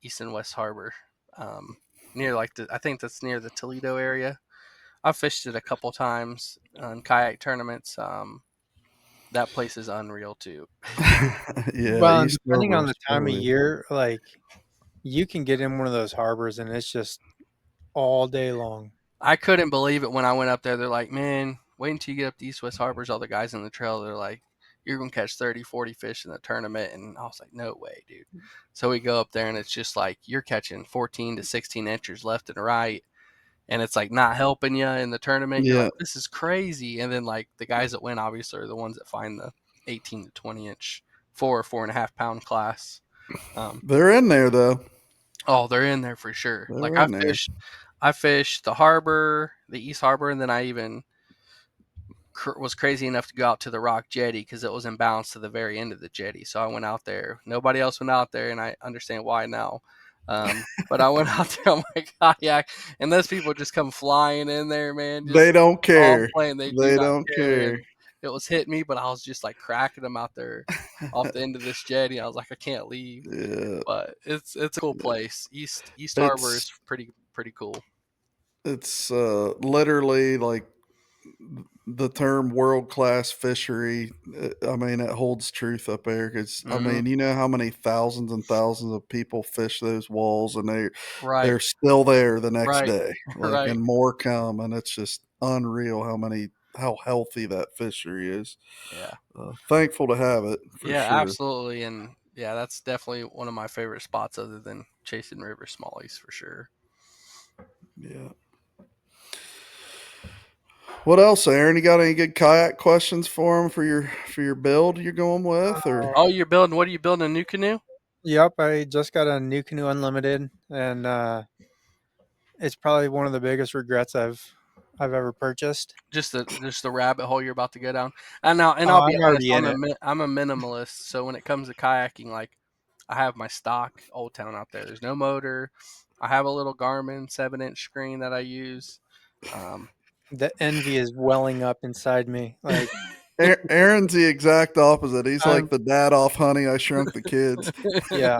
East and West Harbor, um, near like I think that's near the Toledo area. I've fished it a couple times on kayak tournaments. That place is unreal too. yeah, Well, and East depending on Harbor's the time of really year, like you can get in one of those harbors and it's just all day long. I couldn't believe it when I went up there. They're like, man, wait until you get up to East West Harbors. All the guys in the trail, they're like, you're going to catch 30, 40 fish in the tournament. And I was like, no way, dude. So we go up there and it's just like you're catching 14 to 16 inches left and right. And it's like not helping you in the tournament. You're yeah. like, this is crazy. And then like the guys that win, obviously, are the ones that find the 18 to 20 inch, 4 or 4.5 pound class. Um, They're in there though. Oh, they're in there for sure. Like They're in there. I fished the harbor, the East Harbor, and then I even was crazy enough to go out to the Rock Jetty because it was in bounds to the very end of the jetty. So I went out there. Nobody else went out there, and I understand why now. But I went out there on my kayak, and those people just come flying in there, man. They Just don't on care. plane, they do They not don't care. care. And it was hitting me, but I was just like cracking them out there off the end of this jetty. I was like, I can't leave. Yeah. But it's a cool place. East Harbor is It's pretty cool. it's literally like the term world class fishery. I mean, it holds truth up there because I Hmm. mean, you know how many thousands and thousands of people fish those walls, and Right, they're still there the next right, day, like, right. and more come, and it's just unreal how healthy that fishery is. Yeah. Thankful to have it for Yeah, sure. absolutely, and yeah, that's definitely one of my favorite spots, other than chasing river smallies for sure. Yeah. What else, Aaron? You got any good kayak questions for him for your build you're going with, or? Oh, you're building? What are you building? A new canoe? Yep, I just got a new canoe unlimited, and it's probably one of the biggest regrets I've ever purchased. Just the rabbit hole you're about to go down. And Oh, I'll be I'm honest, already in it. I'm a minimalist. So when it comes to kayaking, like I have my stock Old Town out there. There's no motor. I have a little Garmin 7-inch screen that I use. Um, The envy is welling up inside me. Like Aaron's the exact opposite. He's like I'm, the dad off Honey, I Shrunk the Kids. yeah,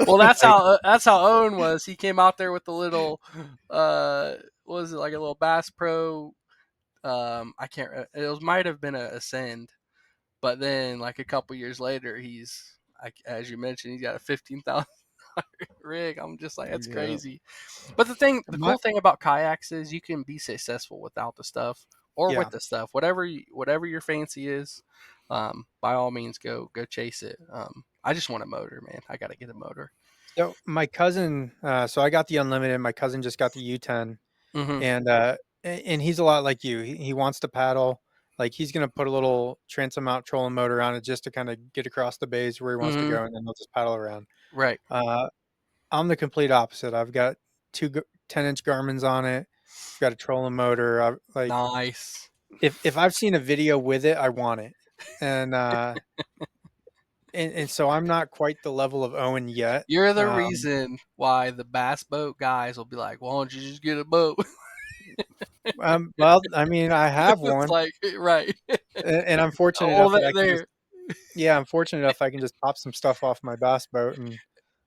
well, like that's how Owen was. He came out there with the little, what was it, like a little Bass Pro? I can't. It was might have been a Ascend, but then like a couple years later, he's like, as you mentioned, he's got a 15,000 rig. I'm just like, that's Yeah. crazy. But the my cool thing about kayaks is you can be successful without the stuff or yeah. with the stuff, whatever your fancy is. By all means, go chase it. I just want a motor, man. I got to get a motor. So my cousin, so I got the unlimited. My cousin just got the U10, Hmm. and he's a lot like you. He wants to paddle. Like he's gonna put a little transom mount trolling motor on it just to kind of get across the bays where he wants to Hmm. go, and then he'll just paddle around. Right. Uh, I'm the complete opposite. I've got 10-inch Garmin's on it. I've got a trolling motor. Like Nice. if I've seen a video with it, I want it, and and so I'm not quite the level of Owen yet. You're the reason why the bass boat guys will be like, "Why don't you just get a boat?" Well, I mean, I have It's one, like, right. and I'm fortunate All enough that that I can just there. yeah, I'm fortunate enough I can just pop some stuff off my bass boat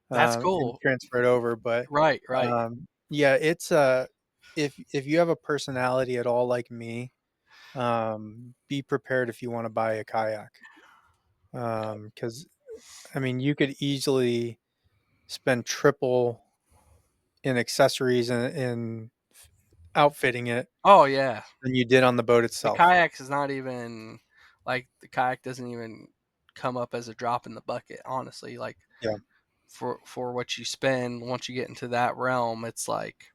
That's and cool. transfer it over. But Right. Right. yeah, it's if you have a personality at all like me, be prepared if you want to buy a kayak, because I mean you could easily spend triple in accessories and in outfitting it Oh yeah. than you did on the boat The itself. kayaks is not even like the kayak doesn't even come up as a drop in the bucket. Honestly, like Yeah, for what you spend once you get into that realm, it's like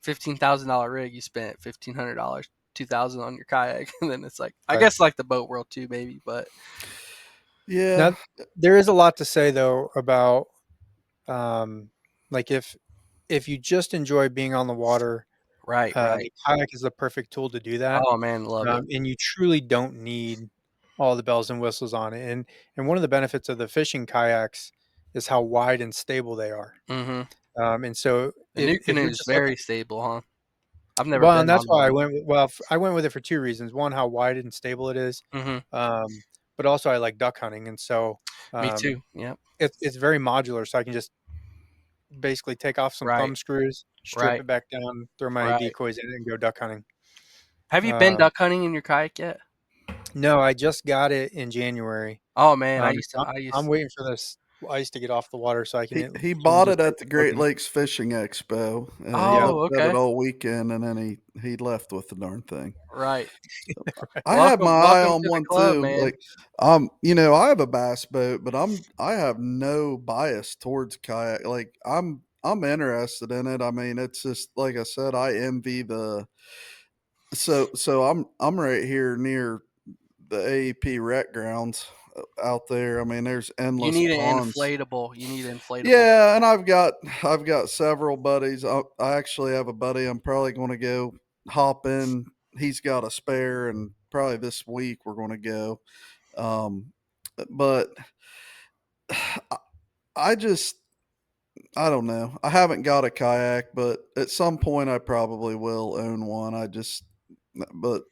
$15,000 rig. You spent $1,500, 2,000 on your kayak, and then it's like I right. guess like the boat world too, maybe. But Yeah. Now, there is a lot to say though about um, like if you just enjoy being on the water, right, the right. kayak is the perfect tool to do that, Oh man, love it. and you truly don't need all the bells and whistles on it. And one of the benefits of the fishing kayaks is how wide and stable they are. Hmm. And so The new if canoe you're is just looking, very stable, huh? I've never well, and been that's on why one. I went with it for two reasons. One, how wide and stable it is, Hmm. but also I like duck hunting, and so Me um, too. Yep. it's very modular. So I can just basically take off some Right. thumb screws, strip Right. it back down, throw my Right. decoys in it, and go duck hunting. Have you been Um, duck hunting in your kayak yet? no, I just got it in January. Oh man, So I'm waiting for this ice to get off the water so I He can bought just it start at the Great floating. Lakes Fishing Expo, and he Yeah, Oh, looked at it okay. all weekend, and then he left with the darn thing. Right. So, I have my eye Welcome on to the one club, too. man. Like, I have a bass boat, but I have no bias towards kayak. Like, I'm interested in it. I mean, it's just like I said, I envy the. So I'm right here near the AEP rec grounds, out there. I mean, there's You endless need an ponds. inflatable. You need an inflatable. Yeah, and I've got several buddies. I actually have a buddy I'm probably going to go hop in. He's got a spare, and probably this week we're going to go. But I I just I don't know. I haven't got a kayak, but at some point I probably will own one. But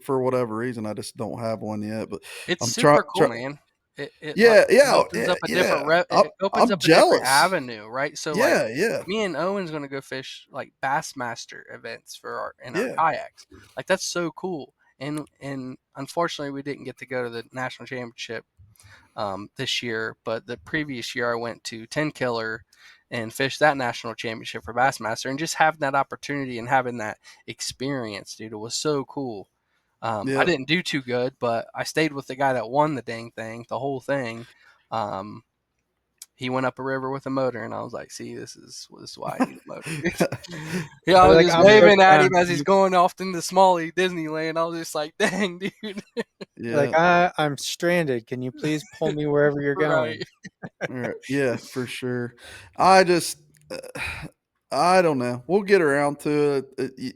for whatever reason, I just don't have one yet. But It's I'm trying. super cool, man. It like Yeah, it yeah, opens yeah, up a different yeah. it opens I'm up a different jealous. avenue, right? So like Yeah, yeah, me and Owen's gonna go fish like Bassmaster events for our yeah. kayaks. Like that's so cool. And unfortunately we didn't get to go to the national championship this year, but the previous year I went to 10 Killer and fished that national championship for Bassmaster, and just having that opportunity and having that experience, dude, it was so cool. I Yep. didn't do too good, but I stayed with the guy that won the dang thing, the whole thing. Um, he went up a river with a motor, and I was like, "See, this is why I need a motor." Yeah, I They're was like, just I'm so waving at proud him of as he's you. going off into Smalley Disneyland. I was just like, "Dang, dude!" Like, Yeah. I'm stranded. Can you please pull me wherever you're Right? going? Right. Yeah, for sure. I just, uh, I don't know. We'll get around to it.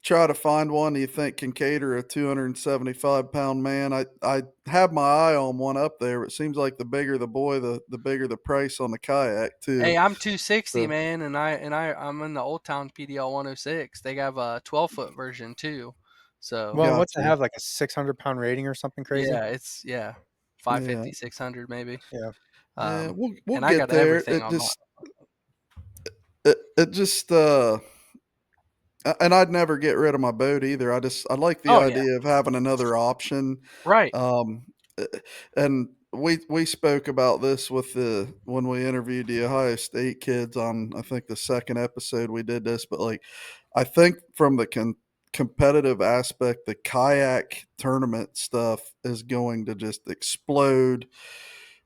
Try to find one you think can cater a 275-pound man. I have my eye on one up there. It seems like the bigger the boy, the bigger the price on the kayak too. Hey, I'm 260, So man, and I'm in the Old Town PDL 106. They have a 12-foot version too. So Well, and what's it gotcha. have, like a 600-pound rating or something crazy? yeah, it's yeah, Yeah, 550, 600 maybe. Yeah. yeah. We'll And I get got there. everything on my. It just and I'd never get rid of my boat either. I like the Oh yeah, idea of having another option. right. Um, uh, and we spoke about this with the when we interviewed the Ohio State kids on I think the second episode we did this, but like I think from the competitive aspect, the kayak tournament stuff is going to just explode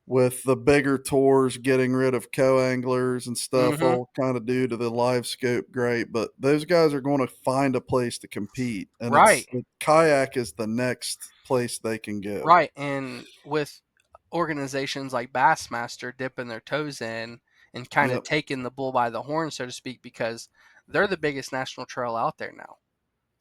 with the bigger tours getting rid of co-anglers and stuff, Mm-hmm. all kind of due to the live scope great, but those guys are going to find a place to compete, and Right, the kayak is the next place they can go. right. And with organizations like Bassmaster dipping their toes in and kind of Yep. taking the bull by the horn, so to speak, because they're the biggest national trail out there now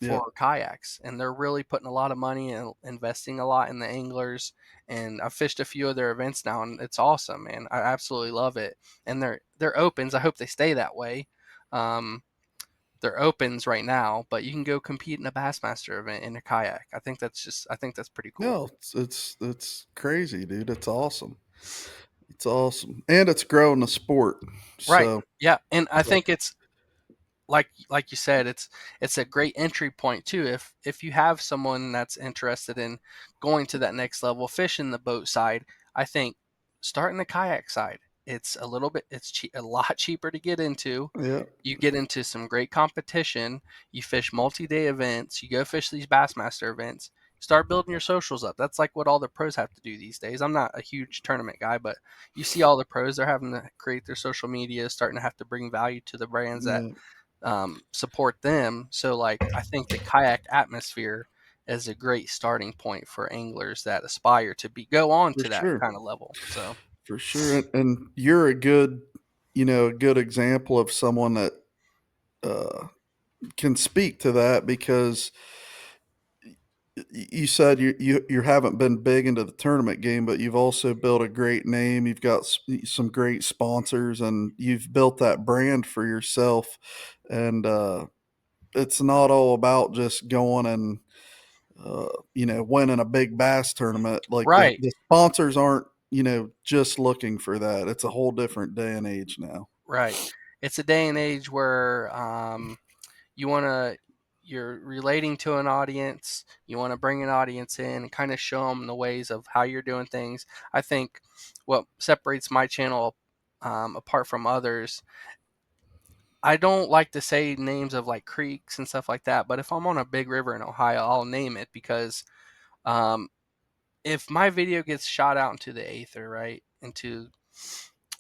Yep. for kayaks, and they're really putting a lot of money and investing a lot in the anglers. And I've fished a few of their events now, and it's awesome, man. I absolutely love it. And they're opens. I hope they stay that way. Um, they're opens right now, but you can go compete in a Bassmaster event in a kayak. I think that's pretty cool. No, it's crazy, dude. It's awesome. It's awesome, and it's growing the sport. Right. So Yeah. And I think it's like you said, it's a great entry point too. If you have someone that's interested in going to that next level, fishing the boat side, I think starting the kayak side, it's a little bit a lot cheaper to get into. yeah, You get into some great competition. You fish multi-day events. You go fish these Bassmaster events. Start building your socials up. That's like what all the pros have to do these days. I'm not a huge tournament guy, but you see all the pros, they're having to create their social media, starting to have to bring value to the brands that yeah, support them. So, like, I think the kayak atmosphere is a great starting point for anglers that aspire to go on for to that sure, kind of level. So, for sure. And you're a good example of someone that uh, can speak to that because you said you haven't been big into the tournament game, but you've also built a great name. You've got some great sponsors, and you've built that brand for yourself. And it's not all about just going and winning a big bass tournament. Like right, the sponsors aren't just looking for that. It's a whole different day and age now. right. It's a day and age where you want to, you're relating to an audience. You want to bring an audience in and kind of show them the ways of how you're doing things. I think what separates my channel apart from others, I don't like to say names of like creeks and stuff like that, but if I'm on a big river in Ohio, I'll name it because um, if my video gets shot out into the aether, right, into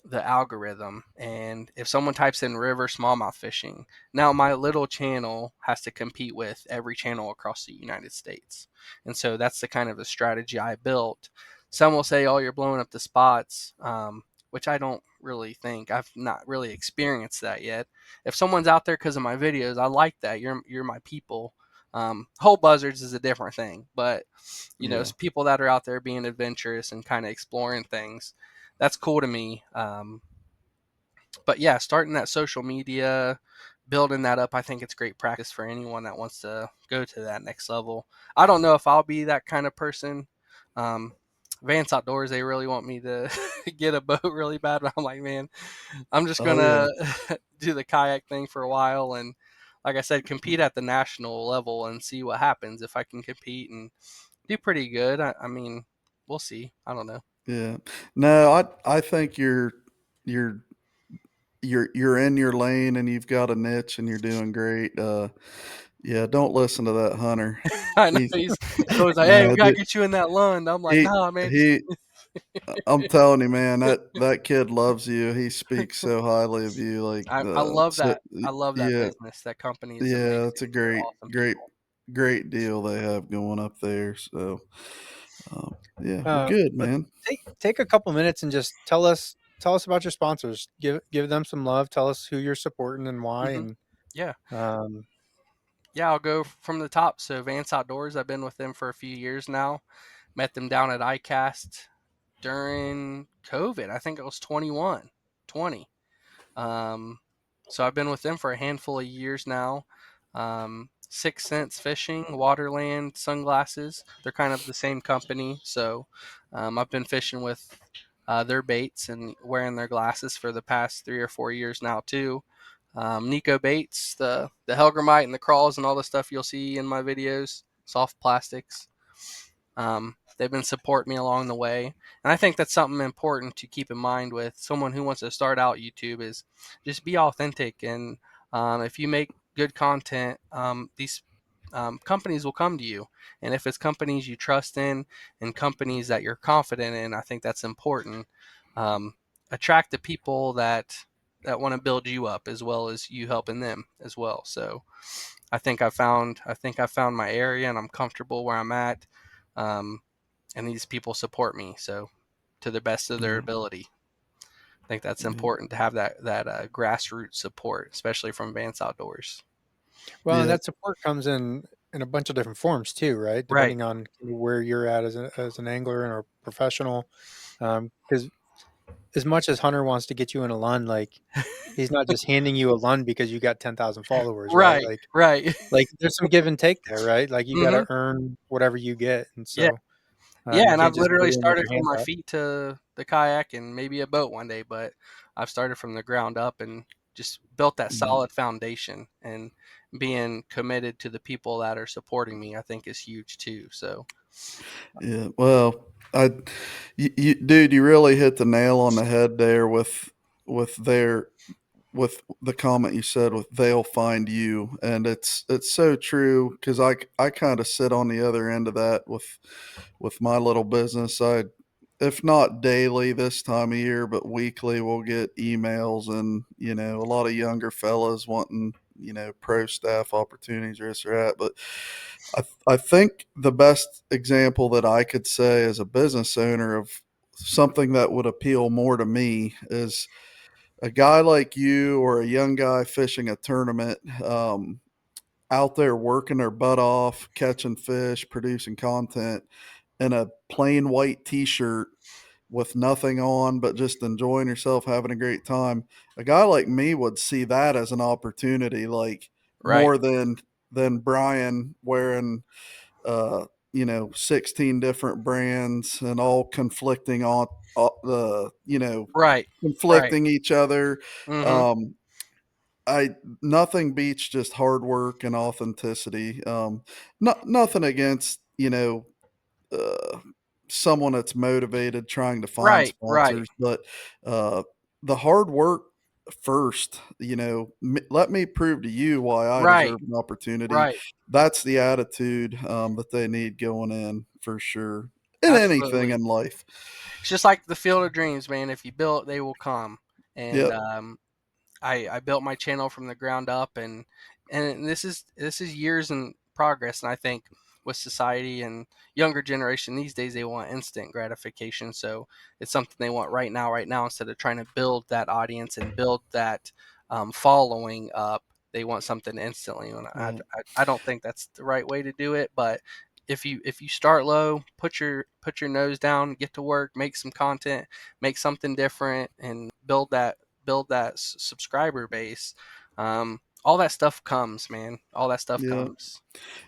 the algorithm, and if someone types in river smallmouth fishing, now my little channel has to compete with every channel across the United States. And so that's the kind of the strategy I built some will say, "Oh, you're blowing up the spots," which I don't really think. I've not really experienced that yet. If someone's out there because of my videos, I like that. You're my people. Whole buzzards is a different thing, but Yeah. people that are out there being adventurous and kind of exploring things, that's cool to me. But yeah, starting that social media, building that up, I think it's great practice for anyone that wants to go to that next level. I don't know if I'll be that kind of person. Um, Vance Outdoors, they really want me to get a boat really bad, but I'm like, man, I'm just Oh yeah. gonna do the kayak thing for a while, and like I said, compete at the national level and see what happens. If I can compete and do pretty good, I mean, we'll see. I don't know. Yeah. No, I think you're you're in your lane and you've got a niche and you're doing great. Yeah, don't listen to that hunter. I know He's he's always like, "Hey, we no, gotta get you in that Lund." I'm like, he "Nah, man, just he I'm telling you, man, that kid loves you. He speaks so highly of you. Like, I love so, that. I love that yeah, business. That company is yeah, it's amazing. a They're great, awesome great, people." great deal they have going up there. So, yeah, well, Uh, good, but man. take a couple minutes and just tell us about your sponsors. Give them some love. Tell us who you're supporting and why. Mhm. And Yeah. um, Yeah, I'll go from the top. So Vance Outdoors, I've been with them for a few years now. Met them down at ICAST during COVID. I think it was 20. So I've been with them for a handful of years now. Six Sense Fishing, Waterland Sunglasses. They're kind of the same company. So I've been fishing with their baits and wearing their glasses for the past 3 or 4 years now too. Nico Baits, the Helgramite and the crawls and all the stuff you'll see in my videos, soft plastics. They've been supporting me along the way, and I think that's something important to keep in mind with someone who wants to start out YouTube is just be authentic. And if you make good content, these companies will come to you. And if it's companies you trust in and companies that you're confident in, I think that's important. Um, Attract the people that want to build you up as well as you helping them as well. So I think I found my area and I'm comfortable where I'm at. Um, and these people support me so to the best of their Yeah, ability. I think that's yeah, important to have that grassroots support, especially from Vance Outdoors. well, and yeah, that support comes in a bunch of different forms too, right? Right. Depending on where you're at as an angler and a professional. Because as much as Hunter wants to get you in a Lund, like he's not just handing you a Lund because you got 10,000 followers, right? Right. Right. Like there's some give and take there, right? Like you got Hmm. to earn whatever you get, and Yeah. so Yeah. you And I've can't just get literally in with started your from hands my out. feet to the kayak and maybe a boat one day, but I've started from the ground up and just built that yeah, solid foundation. And being committed to the people that are supporting me, I think is huge too. So, yeah. Well, dude, you really hit the nail on the head there with their with the comment you said with they'll find you, and it's so true because I kind of sit on the other end of that with my little business. I, if not daily this time of year, but weekly, we'll get emails and a lot of younger fellas wanting pro staff opportunities or this or that. But I think the best example that I could say as a business owner of something that would appeal more to me is a guy like you or a young guy fishing a tournament, out there working their butt off, catching fish, producing content in a plain white t-shirt with nothing on, but just enjoying yourself, having a great time. A guy like me would see that as an opportunity, like right. more than Brian wearing, 16 different brands and all conflicting on the, Right. Right. conflicting each other. Hmm. Um, I Nothing beats just hard work and authenticity. Nothing against uh, someone that's motivated trying to find Right. Right. sponsors, but uh, the hard work first. Let me prove to you why I Right. deserve an opportunity. Right. That's the attitude that they need going in for sure in anything Absolutely. in life. It's just like the Field of Dreams, man. If you build it, they will come. And Yep. I built my channel from the ground up, and this is years in progress. And I think with society and younger generation these days, they want instant gratification. So it's something they want right now, instead of trying to build that audience and build that following up. They want something instantly. And Right. I don't think that's the right way to do it. But if you start low, put your nose down, get to work, make some content, make something different, and build that subscriber base. All that stuff comes, man. All that stuff Yeah. comes.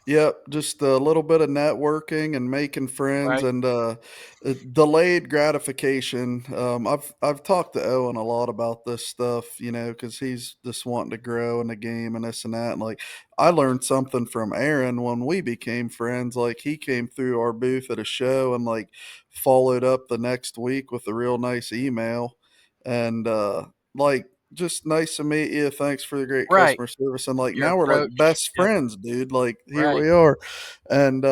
Yep, just a little bit of networking and making friends Right. and delayed gratification. I've talked to Owen a lot about this stuff, you know, because he's just wanting to grow in the game and this and that. And like, I learned something from Aaron when we became friends. Like, he came through our booth at a show and like followed up the next week with a real nice email, and like, just nice to meet you. Thanks for the great Right. customer service. And like, Your now we're like approach. best Yep. friends, dude. Like, here Right. we are. And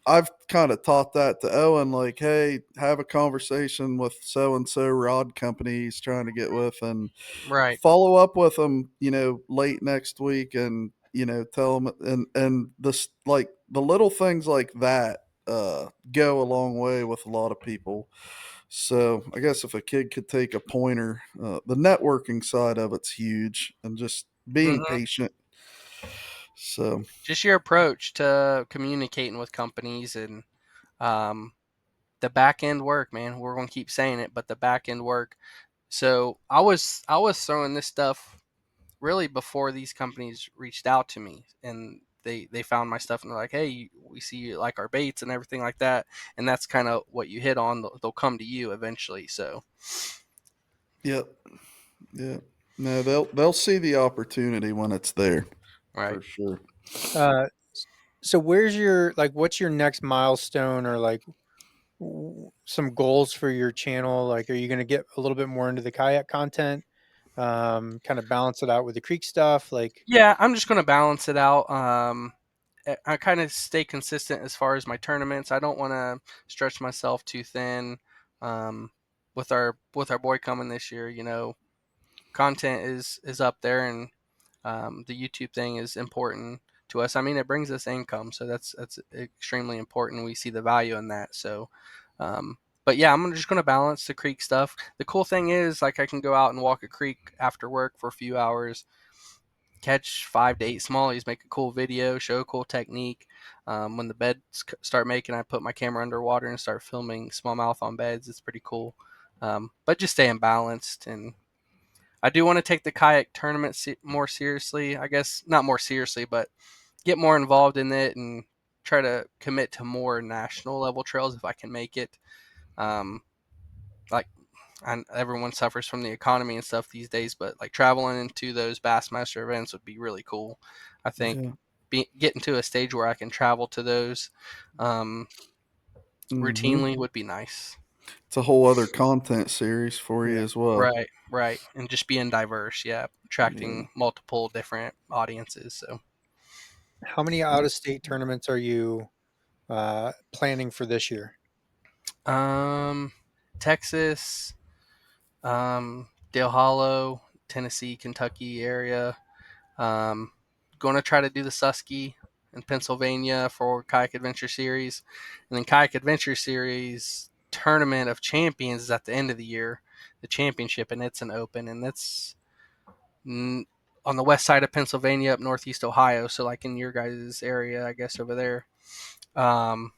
I've kind of taught that to Owen, like, hey, have a conversation with so and so rod company he's trying to get with, and Right. follow up with them, you know, late next week, and you know, tell them, and this, like, the little things like that go a long way with a lot of people. So I guess if a kid could take a pointer, the networking side of it's huge, and just being Hmm. patient. So Just your approach to communicating with companies and um, the back end work, man. We're gonna keep saying it, but the back end work. So I was throwing this stuff really before these companies reached out to me, and they found my stuff and they're like, hey, we see you like our baits and everything like that. And that's kind of what you hit on. They'll come to you eventually. So yep, yep. No, they'll see the opportunity when it's there, right. for sure. Uh, so where's your like? What's your next milestone or like some goals for your channel? Like, are you going to get a little bit more into the kayak content? Kind of balance it out with the creek stuff. Like, Yeah, I'm just gonna balance it out. I kind of stay consistent as far as my tournaments. I don't want to stretch myself too thin. Um, with our boy coming this year, you know, content is up there, and the YouTube thing is important to us. I mean, it brings us income, so that's extremely important. We see the value in that. So, but yeah, I'm just gonna balance the creek stuff. The cool thing is, like, I can go out and walk a creek after work for a few hours, catch 5 to 8 smallies, make a cool video, show a cool technique. When the beds start making, I put my camera underwater and start filming smallmouth on beds. It's pretty cool. But just staying balanced, and I do want to take the kayak tournament more seriously. I guess not more seriously, but get more involved in it and try to commit to more national level trails if I can make it. Um, like, and everyone suffers from the economy and stuff these days, but like traveling into those Bassmaster events would be really cool. I think Yeah. getting to a stage where I can travel to those um, Hmm. routinely would be nice. It's a whole other content series for you yeah. as well. Right, right, and just being diverse, yeah, Yeah. attracting multiple different audiences. So, How many out of state tournaments are you planning for this year? um, Texas, Dale Hollow, Tennessee, Kentucky area. Um, going to try to do the Susky in Pennsylvania for Kayak Adventure Series. And then Kayak Adventure Series Tournament of Champions is at the end of the year, the championship, and it's an open. And that's on the west side of Pennsylvania, up northeast Ohio. So, like in your guys' area, I guess, over there. Um,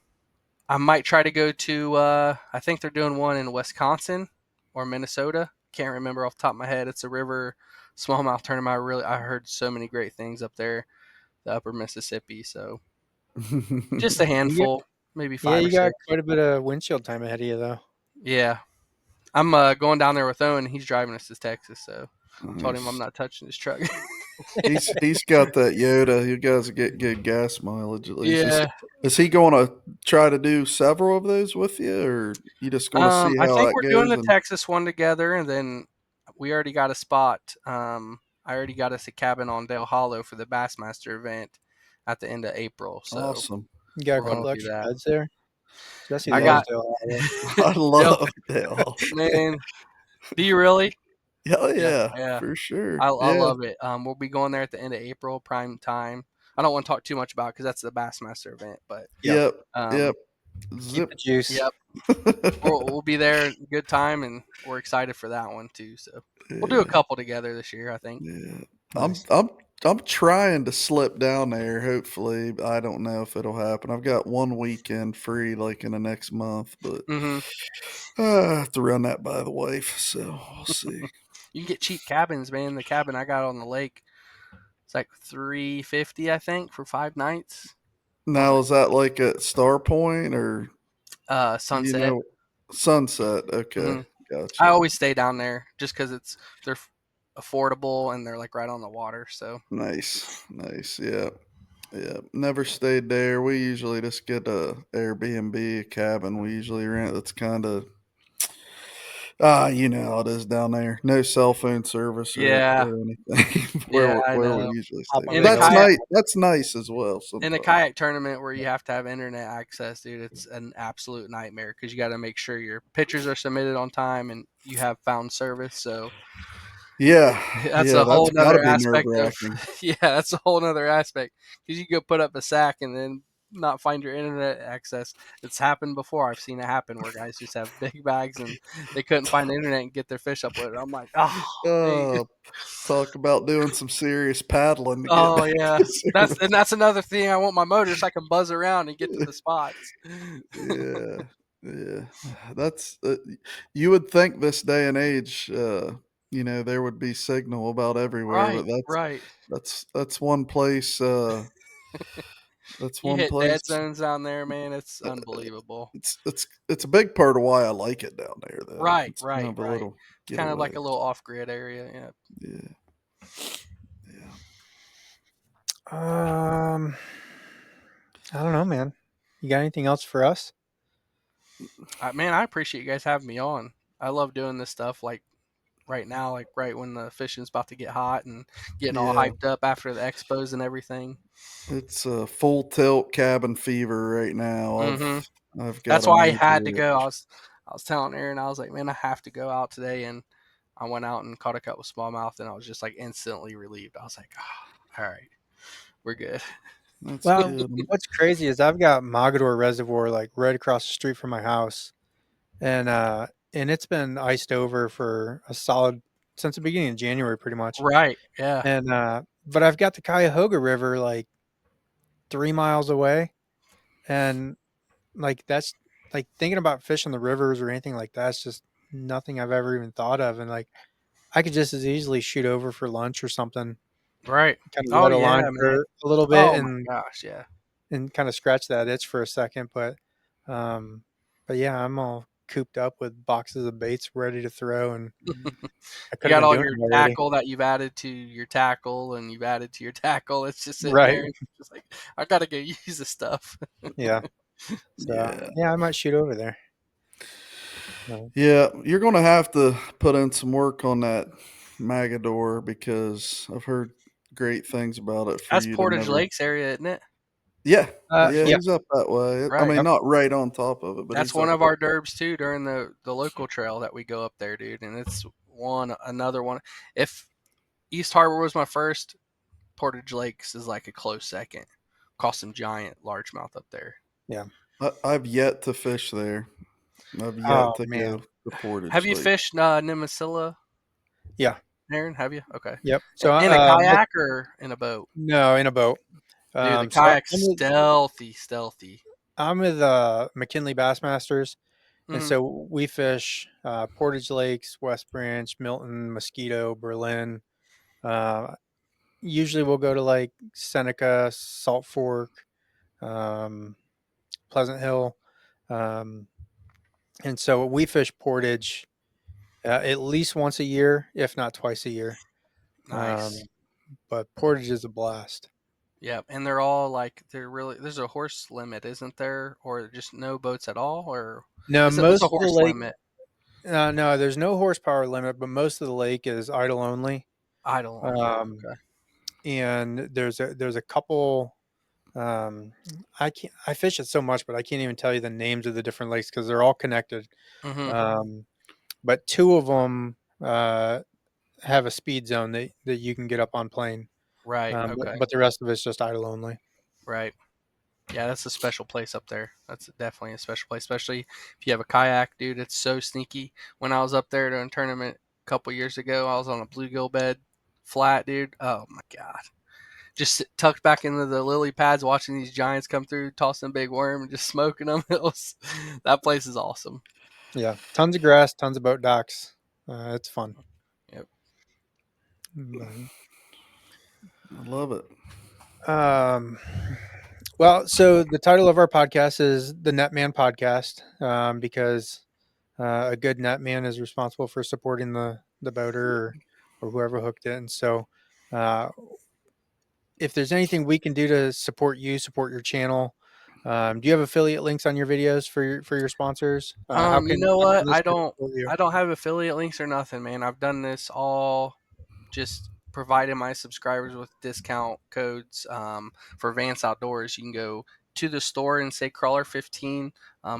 I might try to go to, I think they're doing one in Wisconsin or Minnesota. Can't remember off the top of my head. It's a river smallmouth tournament. I heard so many great things up there, the upper Mississippi. So just a You got, handful, maybe yeah, five or you got six. quite a bit of windshield time ahead of you, though. Yeah. I'm going down there with Owen. He's driving us to Texas. So told him I'm Nice. not touching his truck. He's got that Yoda. You guys get good gas mileage at least. Yeah. Is he going to try to do several of those with you, or you just going to see I how think that we're doing goes? the And Texas one together, and then we already got a spot. I already got us a cabin on Dale Hollow for the Bassmaster event at the end of April. So awesome, You got a we're gonna couple awesome. do extra that. beds there. Jesse I Yeah, loves got Dale Hollow. I Dale, love Dale. man. Do you really? Hell Yeah, yeah, yeah. for sure. I Yeah. love it. We'll be going there at the end of April, prime time. I don't want to talk too much about because that's the Bassmaster event. But Yep. um, Keep Zip. the juice. yep, we'll be there, good time, and we're excited for that one too. So we'll do a couple together this year, I think. Yeah. Nice. I'm trying to slip down there, hopefully. I don't know if it'll happen. I've got one weekend free like in the next month, but Hmm. I have to run that by the wife, so we'll see. You can get cheap cabins, man. The cabin I got on the lake, it's like $350, I think, for 5 nights. Now is that like at Star Point or Sunset. Sunset? Okay, Hmm. I gotcha. always stay down there just because they're affordable and they're like right on the water. So Nice. Yeah. Yeah. Never stayed there. We usually just get a Airbnb, a cabin. We usually rent. That's kind of you know how it is down there. No cell phone service yeah, or anything yeah, I where we know. usually Hop stay. on But In the a that's hill. kayak, nice. That's nice as well. in a Sometimes. kayak tournament where you have to have internet access, dude, it's an absolute nightmare because you got to make sure your pictures are submitted on time and you have found service. So Yeah. that's Yeah. a That's whole got to nother be nerve aspect of wracking. yeah, that's a whole nother aspect because you go put up a sack and then not find your internet access. It's happened before. I've seen it happen where guys just have big bags and they couldn't find the internet and get their fish uploaded. I'm like, oh, dang. Uh, talk about doing some serious paddling to get Oh back yeah, to service. that's another thing. I want my motor so I can buzz around and get to the spots. Yeah, yeah. That's you would think this day and age, there would be signal about everywhere, but Right, right. that's one place. That's You one hit dead place. zones down there, man. It's unbelievable. It's a big part of why I like it down there, though. Right, It's kind right, of a right. little It's kind of like getaway. a little off grid area. Yeah. Yeah, yeah. Um, I don't know, man. You got anything else for us? Man, I appreciate you guys having me on. I love doing this stuff like right now, like right when the fishing's about to get hot and getting all Yeah, hyped up after the expos and everything. it's full tilt cabin fever right now. Hmm. I've got That's a why I had to major go. itch. I was telling Aaron, I was like, man, I have to go out today, and I went out and caught a couple smallmouth, and I was just like instantly relieved. I was like, oh, all right, we're good. That's Well, good. what's crazy is I've got Mogador Reservoir like right across the street from my house, and it's been iced over for a solid since the beginning of January, pretty much. Right? Yeah. And but I've got the Cuyahoga River like 3 miles away, and like that's like thinking about fishing the rivers or anything like that's just nothing I've ever even thought of. And like I could just as easily shoot over for lunch or something, Right. kind of Oh wet a yeah, line man. for a little bit Oh my and gosh, yeah. kind of scratch that itch for a second. Um, but yeah, I'm all cooped up with boxes of baits ready to throw, and I You could have got been all doing your it already. tackle that you've added to your tackle, and you've added to your tackle. It's just sitting there, Right. and it's just like I gotta go use this stuff. Yeah. So Yeah. yeah, I might shoot over there. So, Yeah, you're gonna have to put in some work on that Magador because I've heard great things about it for That's you to Portage never. Lakes area, isn't it? Yeah, yeah, yeah. he's up that way. I Right. mean, Yep. not right on top of it, but That's he's one up of there. our derbs too during the local trail that we go up there, dude. And it's another one. If East Harbor was my first, Portage Lakes is like a close second. Caught some giant largemouth up there. Yeah. I've yet to fish there. I've Oh yet to man. go to Have Portage you Lake. fished Nemesilla, Yeah. Aaron? Have you? Okay. Yep. So In a kayak or in a boat? no, in a boat. Dude, the So kayak's stealthy, stealthy. I'm with McKinley Bassmasters, and Hmm. so we fish Portage Lakes, West Branch, Milton, Mosquito, Berlin. Uh, Usually we'll go to like Seneca, Salt Fork, um, Pleasant Hill, um, and so we fish Portage at least once a year, if not twice a year. Nice. Um, but Portage is a blast. Yep. And they're all like they're really there's a horse limit, isn't there? Or just no boats at all? Or No, is it there's a most of the horse lake. limit? No, there's no horsepower limit, but most of the lake is idle only. Idle only. Um, Okay. and there's a couple. I fish it so much, but I can't even tell you the names of the different lakes because they're all connected. Mm-hmm. But two of them have a speed zone that you can get up on plane. Right. Okay. But the rest of it's just idle only. Right. Yeah, that's a special place up there. That's definitely a special place, especially if you have a kayak, dude. It's so sneaky. When I was up there doing a tournament a couple years ago, I was on a bluegill bed, flat, dude. Oh my god, just tucked back into the lily pads, watching these giants come through, tossing a big worm and just smoking them. That place is awesome. Yeah, tons of grass, tons of boat docks. It's fun. Yep. I love it. Well, so the title of our podcast is the Netman Podcast, because a good netman is responsible for supporting the boater or whoever hooked it. And so, if there's anything we can do to support you, support your channel, do you have affiliate links on your videos for your sponsors? You know How what? can I listeners don't support you? I don't have affiliate links or nothing, man. I've done this all just providing my subscribers with discount codes for Vance Outdoors. You can go to the store and say Crawler 15,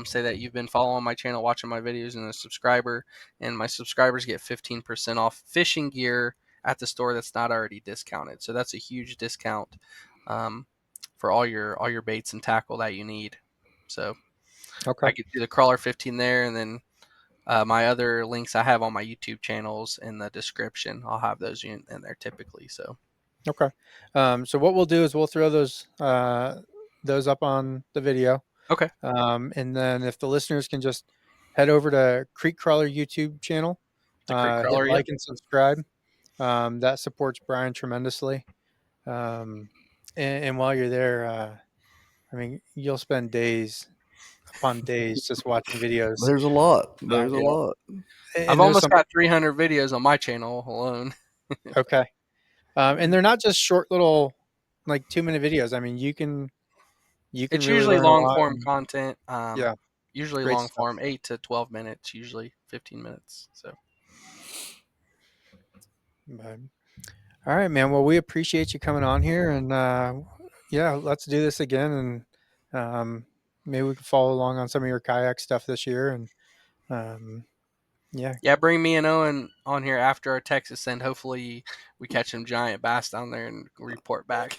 say that you've been following my channel, watching my videos, and a subscriber, and my subscribers get 15% off fishing gear at the store that's not already discounted. So that's a huge discount for all your baits and tackle that you need. So Okay. I could do the Crawler 15 there, and then my other links I have on my YouTube channels in the description. I'll have those in there typically. So Okay. So what we'll do is we'll throw those up on the video. okay, And then if the listeners can just head over to Creek Crawler YouTube channel, the Creek hit Crawler, yep. like and subscribe. That supports Bryan tremendously. And while you're there, I mean, you'll spend days upon days just watching videos. There's a lot. There's a Yeah. lot. I've And there's almost some got 300 videos on my channel alone. okay. And they're not just short little like 2-minute videos. I mean, you can It's really usually learn a long lot. form content. Yeah, Usually great long stuff. form, 8 to 12 minutes, usually 15 minutes. So But, all right, man. Well, we appreciate you coming on here, and yeah, let's do this again, and maybe we can follow along on some of your kayak stuff this year, and yeah, yeah, bring me and Owen on here after our Texas send. Hopefully we catch some giant bass down there and report back.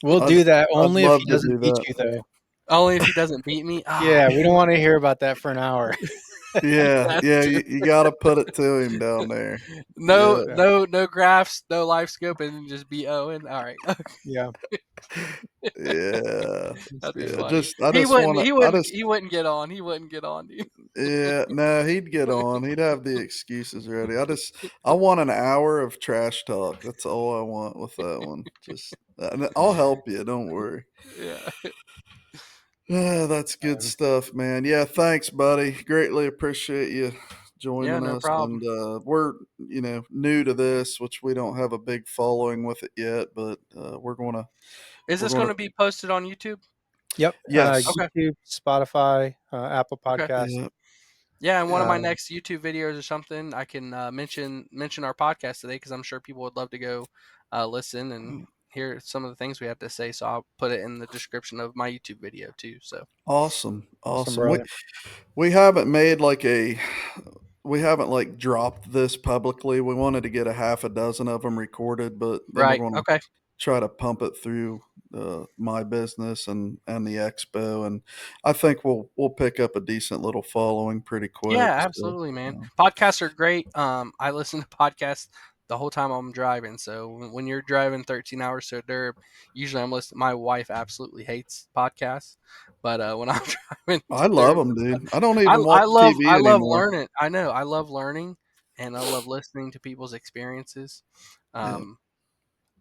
we'll I'd, do that I'd only if love he to do doesn't beat that. you, though. Only if he doesn't beat me. Oh, Yeah, we don't want to hear about that for an hour. Yeah, that's yeah, true. you got to put it to him down there. No, Yeah, Yeah, no graphs, no live scope, and just be Owen. All right, yeah. yeah, that'd be yeah. funny. I He just wouldn't. want to. He I wouldn't. just. He wouldn't get on. He wouldn't get on, dude. Yeah, no, he'd get on. He'd have the excuses ready. I want an hour of trash talk. That's all I want with that one. Just, and I'll help you. Don't worry. Yeah. Yeah, that's good stuff, man. Yeah, thanks, buddy. Greatly appreciate you Yeah, joining no us. problem. And we're, new to this, which we don't have a big following with it yet, but Is we're this going gonna. to be posted on YouTube? Yep. Yes. Okay. YouTube, Spotify, Apple Okay. Podcast. Yeah. Yeah, and one of my Um, next YouTube videos or something, I can mention our podcast today because I'm sure people would love to go listen and hear some of the things we have to say. So I'll put it in the description of my YouTube video too. So Awesome. awesome, Awesome. brother. We haven't made we haven't dropped this publicly. We wanted to get a half a dozen of them recorded, but then we're right, going to okay, try to pump it through my business and the expo, and I think we'll pick up a decent little following pretty quick. yeah, So, absolutely, man. Podcasts are great. I listen to podcasts the whole time I'm driving. So when you're driving 13 hours to a derb, usually I'm listening. My wife absolutely hates podcasts, but when I'm driving I to love derb, them, dude. I don't I, even watch I love TV I love anymore. learning. I know I love learning, and I love listening to people's experiences. Yeah,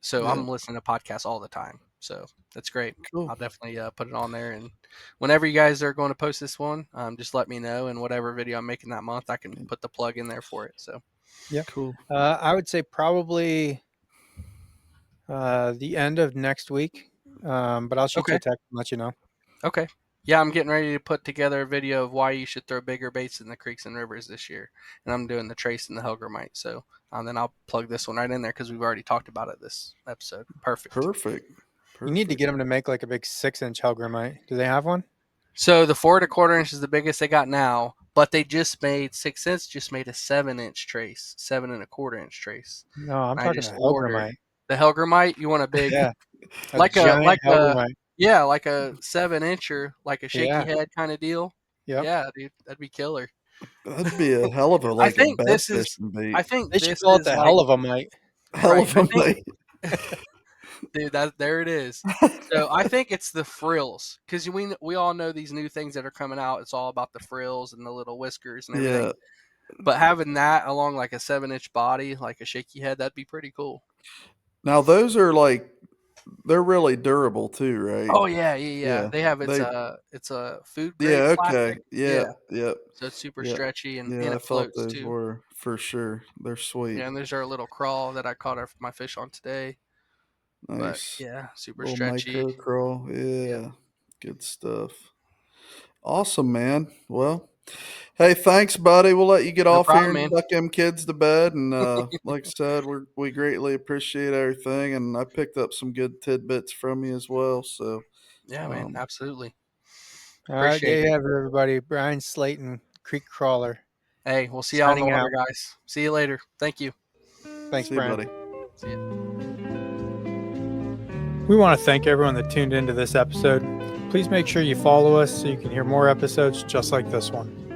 So yeah, I'm listening to podcasts all the time. So that's great. cool. I'll definitely put it on there. And whenever you guys are going to post this one, just let me know. And whatever video I'm making that month, I can put the plug in there for it. So Yeah. Cool. I would say probably the end of next week. But I'll shoot you okay, a text and let you know. okay, yeah, I'm getting ready to put together a video of why you should throw bigger baits in the creeks and rivers this year, and I'm doing the trace and the Helgramite. So then I'll plug this one right in there because we've already talked about it this episode. Perfect. Perfect. You need to Perfect. get them to make like a big 6-inch Helgramite. Do they have one? So the 4 1/4 inch is the biggest they got now, but they just made 6 cents. Just made a 7-inch trace, 7 1/4 inch trace. No, I'm And I talking just a ordered. Helgramite. The Helgramite. You want a big, Yeah, like a giant Helgramite. yeah, like a 7-incher, like a shaky Yeah. head kind of deal. Yep. Yeah, dude, that'd be killer. That'd be a hell of a I like a think bed this is. fishing bait. I think They should this call it is the like hell of a mite. Hell right. of I a think, bait. dude, there it is. So I think it's the frills because we all know these new things that are coming out. It's all about the frills and the little whiskers and everything. Yeah. But having that along like a 7-inch body, like a shaky head, that'd be pretty cool. Now those are like they're really durable too, right? Oh yeah. Yeah. They have They it's a food grade yeah, okay. plastic. Yeah. Yeah, Yep. so it's super Yeah. stretchy and Yeah, I it thought floats those too. were for sure. They're sweet. Yeah, and there's our little crawl that I caught my fish on today. But Nice. yeah, super Little stretchy. micro crawl. Yeah, Yeah. Good stuff. Awesome, man. Well, hey, thanks, buddy. We'll let you get no off here problem, and man. tuck them kids to bed. And like I said, we greatly appreciate everything. And I picked up some good tidbits from you as well. So, Yeah, man, um, absolutely. All right, there Appreciate you it. have it, everybody. Bryan Slaton, Creek Crawler, Hey, we'll see you out on the signing water, out. guys. See you later. Thank you. Thanks, see you, Bryan. buddy. See ya. We want to thank everyone that tuned into this episode. Please make sure you follow us so you can hear more episodes just like this one.